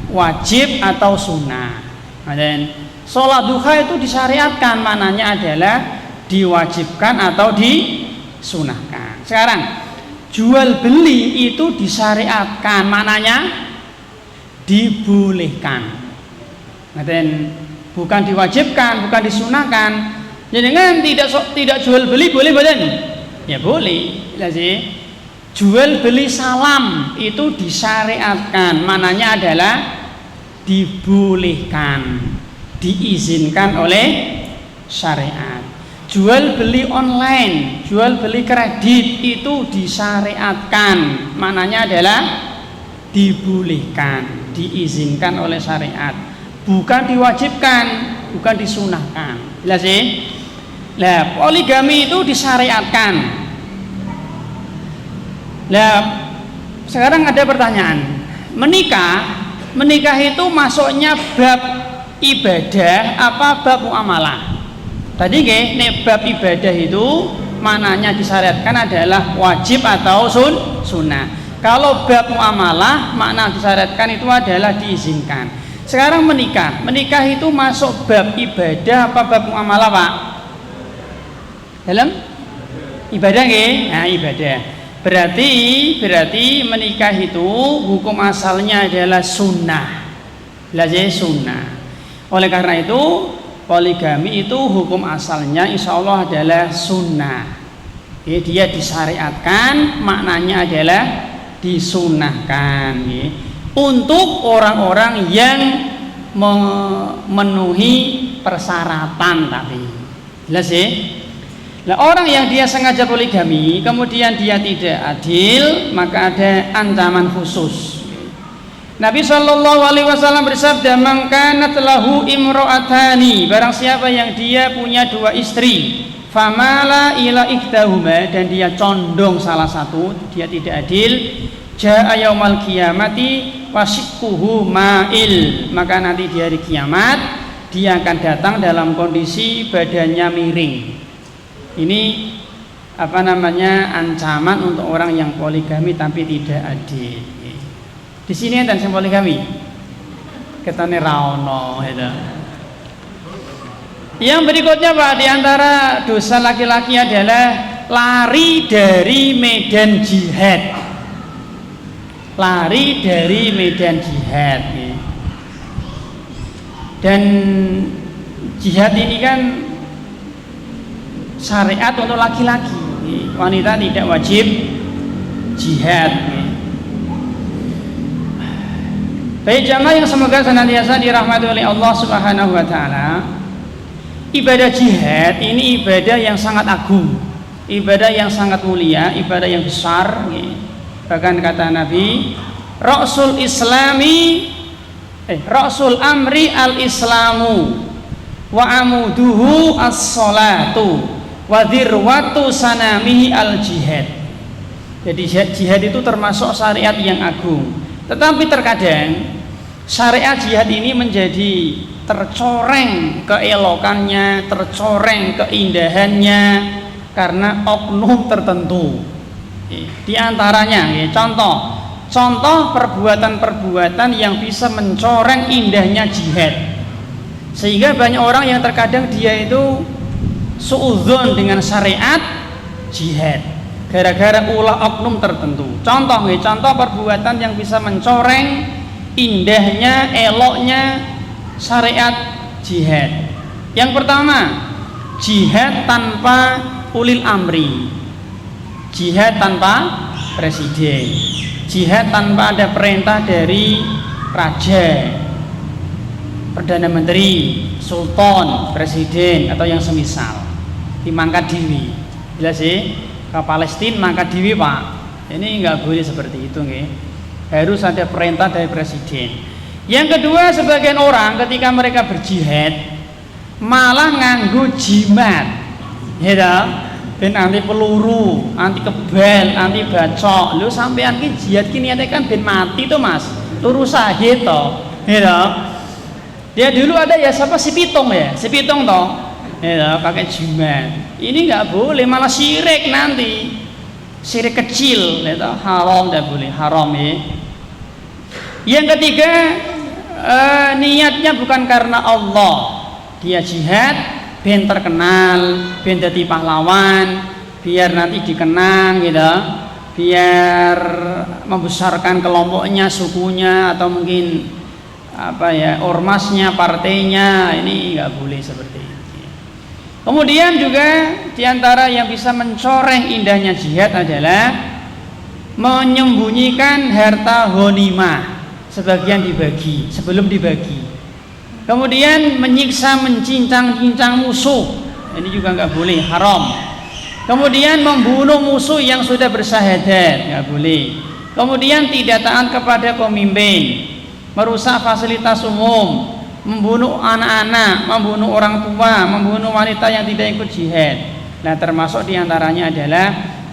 wajib atau sunnah. Dan sholat duha itu disyariatkan, maknanya adalah diwajibkan atau disunahkan. Sekarang jual beli itu disyariatkan, maknanya dibolehkan. Dan bukan diwajibkan, bukan disunahkan. Jadi kan tidak jual beli boleh badan? Ya boleh. Jelas sih. Jual beli salam itu disyariatkan, maknanya adalah dibolehkan, diizinkan oleh syariat. Jual beli online, jual beli kredit itu disyariatkan, maknanya adalah dibolehkan, diizinkan oleh syariat, bukan diwajibkan, bukan disunahkan. Jelas sih? Nah, poligami itu disyariatkan. Nah, sekarang ada pertanyaan, menikah itu masuknya bab ibadah apa bab muamalah? Tadi nek bab ibadah itu mananya disyariatkan adalah wajib atau sunnah. Kalau bab muamalah makna disyariatkan itu adalah diizinkan. Sekarang menikah itu masuk bab ibadah apa bab muamalah, Pak? Dalam ibadah nggih? Nah, ibadah. Berarti menikah itu hukum asalnya adalah sunnah. Belajar sunnah. Oleh karena itu poligami itu hukum asalnya insya Allah adalah sunnah. Jadi dia disyariatkan, maknanya adalah disunahkan. Untuk orang-orang yang memenuhi persyaratan tadi. Jelas ya? Nah, orang yang dia sengaja poligami, kemudian dia tidak adil, maka ada ancaman khusus. Nabi SAW bersabda, "Man kanat lahu imra'atani," barang siapa yang dia punya dua istri, famala ila ihdahuma, dan dia condong salah satu, dia tidak adil, jaa yaumal qiyamati wasikkuhu ma'il, maka nanti di hari kiamat dia akan datang dalam kondisi badannya miring. Ini ancaman untuk orang yang poligami tapi tidak adil. Di sini enten sing poligami. Ketane ra ono gitu. Yang berikutnya, Pak, di antara dosa laki-laki adalah lari dari medan jihad. Lari dari medan jihad. Dan jihad ini kan syariat untuk laki-laki. Wanita tidak wajib jihad. Baik jamaah yang semoga senantiasa dirahmati oleh Allah Subhanahu wa taala. Ibadah jihad ini ibadah yang sangat agung, ibadah yang sangat mulia, ibadah yang besar. Bahkan kata Nabi, Rasul amri al-islamu wa amuduhu as-salatu wa dirwatu sanamihi al-jihad. Jadi jihad itu termasuk syariat yang agung. Tetapi terkadang syariat jihad ini menjadi tercoreng keelokannya, tercoreng keindahannya karena oknum tertentu. Di antaranya, contoh perbuatan-perbuatan yang bisa mencoreng indahnya jihad, sehingga banyak orang yang terkadang dia itu suudzon dengan syariat jihad gara-gara ulah oknum tertentu. Contoh perbuatan yang bisa mencoreng indahnya, eloknya syariat jihad. Yang pertama, jihad tanpa ulil amri, jihad tanpa presiden, jihad tanpa ada perintah dari raja, perdana menteri, sultan, presiden atau yang semisal, dimangkat diri. Jelas sih, ke Palestina mangkat diri, Pak. Ini nggak boleh seperti itu, nggih. Harus ada perintah dari presiden. Yang kedua, sebagian orang ketika mereka berjihad malah nganggo jimat, ya, ben anti peluru, anti kebal, anti bacok. Lu sampean ki jihad ki niatnya kan ben mati tuh, Mas. Luru syahid toh, ya. Dia dulu ada ya siapa si Pitung toh, ya, pakai jimat. Ini nggak boleh, malah syirik nanti, syirik kecil, ya, haram, tidak boleh, haram ya. Yang ketiga, niatnya bukan karena Allah, dia jihad ben terkenal, ben jadi pahlawan, biar nanti dikenang gitu, biar membesarkan kelompoknya, sukunya, atau mungkin ormasnya, partainya. Ini nggak boleh seperti itu. Kemudian juga diantara yang bisa mencoreng indahnya jihad adalah menyembunyikan harta ghanimah, sebagian dibagi sebelum dibagi. Kemudian menyiksa, mencincang-cincang musuh, ini juga nggak boleh, haram. Kemudian membunuh musuh yang sudah bersyahadat, nggak boleh. Kemudian tidak taat kepada pemimpin, merusak fasilitas umum, membunuh anak-anak, membunuh orang tua, membunuh wanita yang tidak ikut jihad. Nah, termasuk diantaranya adalah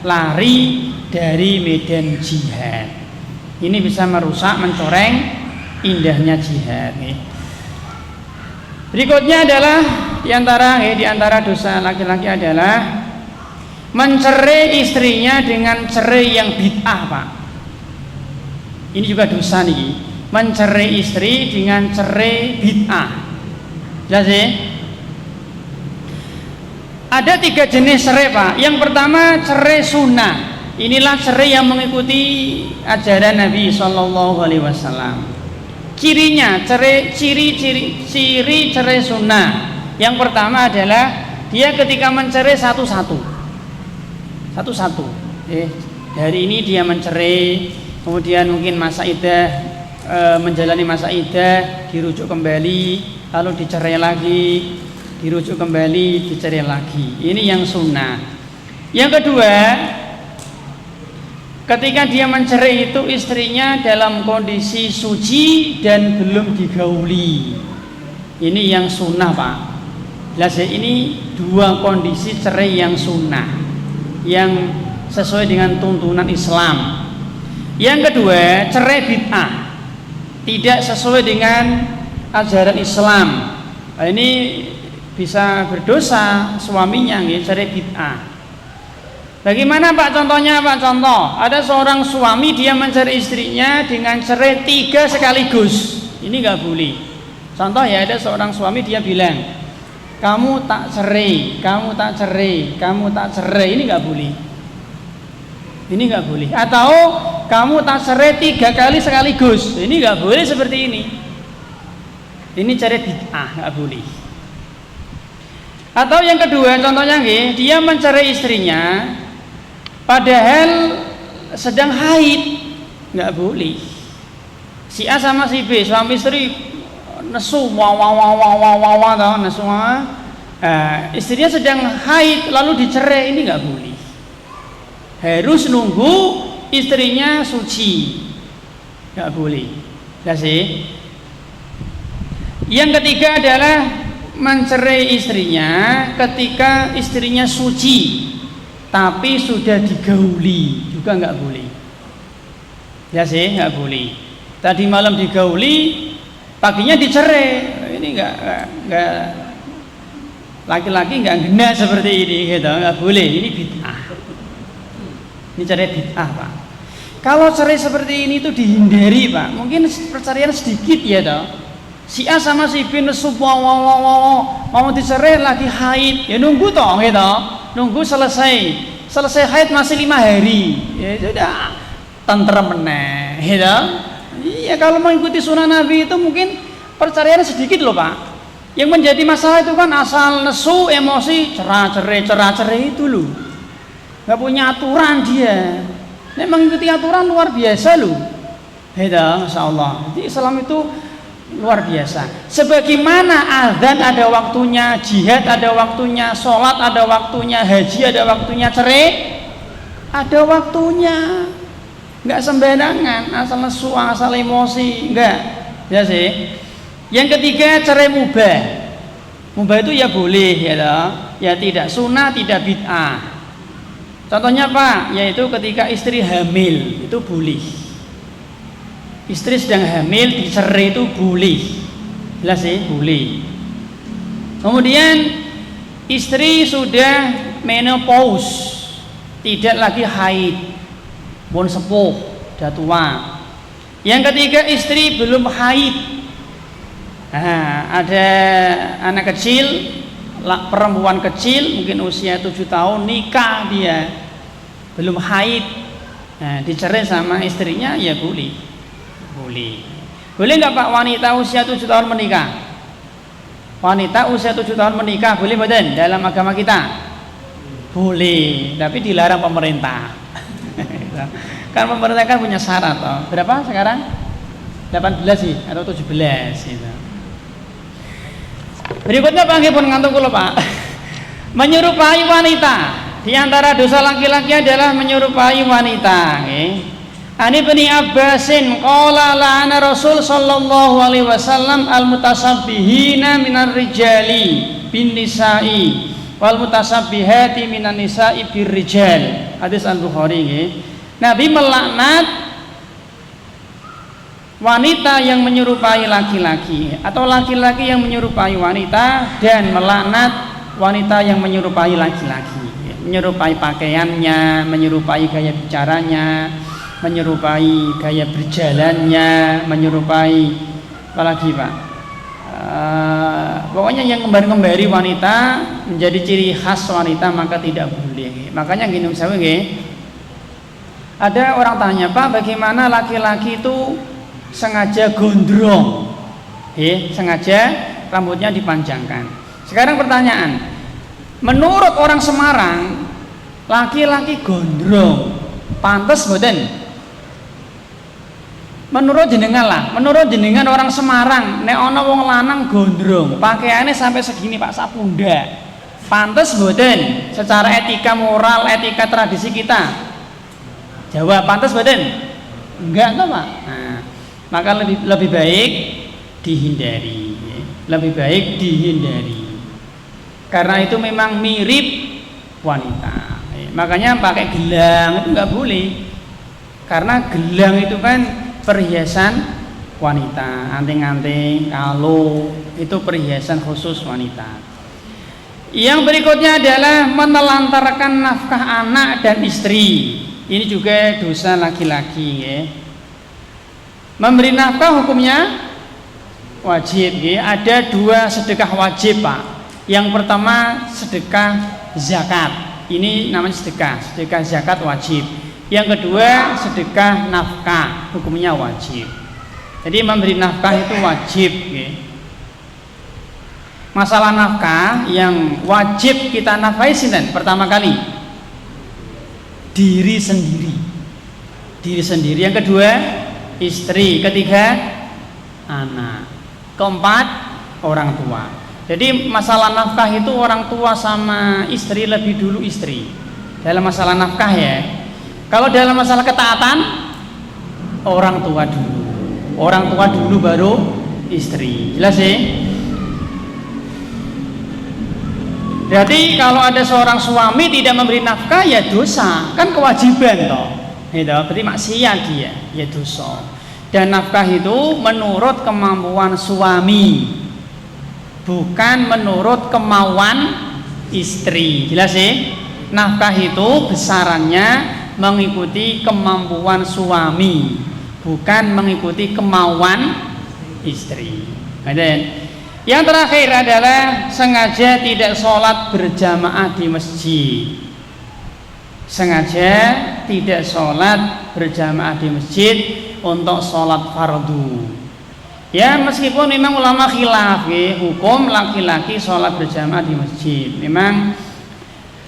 lari dari medan jihad. Ini bisa merusak, mencoreng indahnya jihad. Berikutnya adalah di antara dosa laki-laki adalah mencerai istrinya dengan cerai yang bid'ah, Pak. Ini juga dosa nih, mencerai istri dengan cerai bid'ah. Jelas ya? Ada 3 jenis cerai, Pak. Yang pertama cerai sunnah. Inilah cerai yang mengikuti ajaran Nabi Shallallahu Alaihi Wasallam. Cirinya, ciri cerai sunnah. Yang pertama adalah dia ketika mencerai satu-satu. Hari ini dia mencerai, kemudian mungkin masa iddah, menjalani masa iddah, dirujuk kembali, lalu dicerai lagi, dirujuk kembali, dicerai lagi. Ini yang sunnah. Yang kedua, ketika dia mencerai itu istrinya dalam kondisi suci dan belum digauli. Ini yang sunnah, Pak. Jelas ya, ini 2 kondisi cerai yang sunnah, yang sesuai dengan tuntunan Islam. Yang kedua, cerai bid'ah, tidak sesuai dengan ajaran Islam. Nah, ini bisa berdosa suaminya, cerai bid'ah. Bagaimana, Pak, contohnya, Pak? Contoh, ada seorang suami dia mencari istrinya dengan cerai 3 sekaligus. Ini nggak boleh. Contoh ya, ada seorang suami dia bilang, kamu tak cerai, kamu tak cerai, kamu tak cerai. Ini nggak boleh. Ini nggak boleh. Atau kamu tak cerai 3 kali sekaligus. Ini nggak boleh seperti ini. Ini cerai bid'ah, nggak boleh. Atau yang kedua, contohnya dia mencari istrinya padahal sedang haid, nggak boleh. Si A sama si B, suami istri nesu, nesu, istrinya sedang haid lalu dicerai, ini nggak boleh. Harus nunggu istrinya suci, nggak boleh. Ya sih. Yang ketiga adalah mencerai istrinya ketika istrinya suci tapi sudah digauli, juga nggak boleh. Ya sih, nggak boleh. Tadi malam digauli, paginya dicerai. Ini nggak laki-laki nggak gena seperti ini, gitu. Nggak boleh. Ini bid'ah. Ini cerai bid'ah, Pak. Kalau cerai seperti ini itu dihindari, Pak. Mungkin perceraian sedikit ya, toh. Si A sama si B nesu, mau dicerai lagi haid, ya nunggu toh, gitu. Nunggu selesai haid masih 5 hari, ya sudah tentrem meneh, gitu. Iya, kalau mengikuti sunnah Nabi itu mungkin perceraian sedikit loh, Pak. Yang menjadi masalah itu kan asal nesu, emosi, cerai itu loh. Gak punya aturan dia. Dia mengikuti aturan luar biasa loh. Gitu, Masya Allah. Jadi Islam itu luar biasa. Sebagaimana azan ada waktunya, jihad ada waktunya, sholat ada waktunya, haji ada waktunya, cerai ada waktunya. Nggak sembarangan asal nesu, asal emosi, enggak. Ya sih. Yang ketiga, cerai mubah. Mubah itu ya boleh, ya toh. Ya tidak sunnah, tidak bid'ah. Contohnya Pak, yaitu ketika istri hamil itu boleh. Istri sedang hamil dicerai itu boleh. Jelas sih, boleh. Kemudian istri sudah menopause, tidak lagi haid, pun sepuh, sudah tua. Yang ketiga, istri belum haid. Nah, ada anak kecil, perempuan kecil, mungkin usia 7 tahun, nikah dia, belum haid. Nah, dicerai sama istrinya, ya boleh. Boleh nggak Pak wanita usia 7 tahun menikah? Wanita usia 7 tahun menikah boleh badan dalam agama kita? Boleh, tapi dilarang pemerintah. Kan pemerintah kan punya syarat toh. Berapa sekarang? 18 sih atau 17 gitu. Berikutnya Pak pun ngantuk kula Pak. Menyerupai wanita. Di antara dosa laki-laki adalah menyerupai wanita, nggih. Ani Ibnu Abbasin qala la'ana Rasul sallallahu alaihi wasallam al-mutasabbihina minar rijali bin nisa'i wal mutasabbihati minan nisa'i bir rijal. Hadis Al-Bukhari nggih. Nabi melaknat wanita yang menyerupai laki-laki atau laki-laki yang menyerupai wanita, dan melaknat wanita yang menyerupai laki-laki, menyerupai pakaiannya, menyerupai gaya bicaranya, menyerupai gaya berjalannya, menyerupai apalagi Pak, pokoknya yang kembar-kembari wanita menjadi ciri khas wanita, maka tidak boleh. Makanya gini misalnya, ada orang tanya, Pak, bagaimana laki-laki itu sengaja gondrong, sengaja rambutnya dipanjangkan. Sekarang pertanyaan, menurut orang Semarang, laki-laki gondrong pantes mboten? Menurut jenengan lah, menurut jenengan orang Semarang, nek ana wong lanang gondrong, pakaiannya sampai segini Pak, sapunda, pantes mboten? Secara etika moral, etika tradisi kita, jawab pantes mboten? Enggak toh Pak. Nah, maka lebih baik dihindari, lebih baik dihindari, karena itu memang mirip wanita. Makanya pakai gelang itu nggak boleh, karena gelang itu kan perhiasan wanita, anting-anting, kalung itu perhiasan khusus wanita. Yang berikutnya adalah menelantarkan nafkah anak dan istri. Ini juga dosa laki-laki, ya. Memberi nafkah hukumnya wajib, ya. Ada 2 sedekah wajib Pak. Yang pertama sedekah zakat, ini namanya sedekah zakat wajib. Yang kedua sedekah nafkah, hukumnya wajib. Jadi memberi nafkah itu wajib, ya. Masalah nafkah yang wajib kita nafkahi sinten? Pertama kali diri sendiri, yang kedua istri, ketiga anak, keempat orang tua. Jadi masalah nafkah itu orang tua sama istri, lebih dulu istri dalam masalah nafkah, ya. Kalau dalam masalah ketaatan, orang tua dulu baru istri. Jelas ya? Berarti kalau ada seorang suami tidak memberi nafkah, ya dosa, kan kewajiban toh. Gitu, berarti maksiat dia, ya dosa. Dan nafkah itu menurut kemampuan suami, bukan menurut kemauan istri. Jelas ya? Nafkah itu besarannya mengikuti kemampuan suami, bukan mengikuti kemauan istri. Yang terakhir adalah sengaja tidak sholat berjamaah di masjid. Sengaja tidak sholat berjamaah di masjid untuk sholat fardu. Ya, meskipun memang ulama khilaf, hukum laki-laki sholat berjamaah di masjid. Memang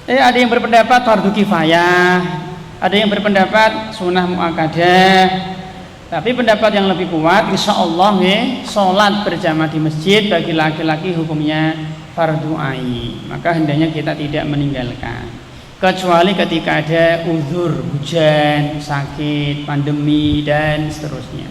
ada yang berpendapat fardu kifayah, ada yang berpendapat sunnah muakkadah. Tapi pendapat yang lebih kuat, insya Allah sholat berjamaah di masjid bagi laki-laki hukumnya fardu ain. Maka hendaknya kita tidak meninggalkan, kecuali ketika ada uzur, hujan, sakit, pandemi dan seterusnya.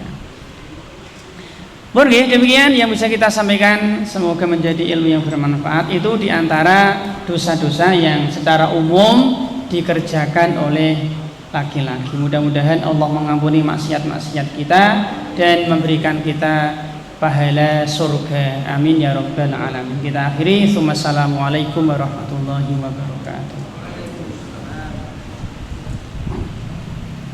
Demikian yang bisa kita sampaikan, semoga menjadi ilmu yang bermanfaat. Itu diantara dosa-dosa yang secara umum dikerjakan oleh laki-laki. Mudah-mudahan Allah mengampuni maksiat-maksiat kita dan memberikan kita pahala surga. Amin ya rabbal alamin. Kita akhiri. Assalamualaikum warahmatullahi wabarakatuh.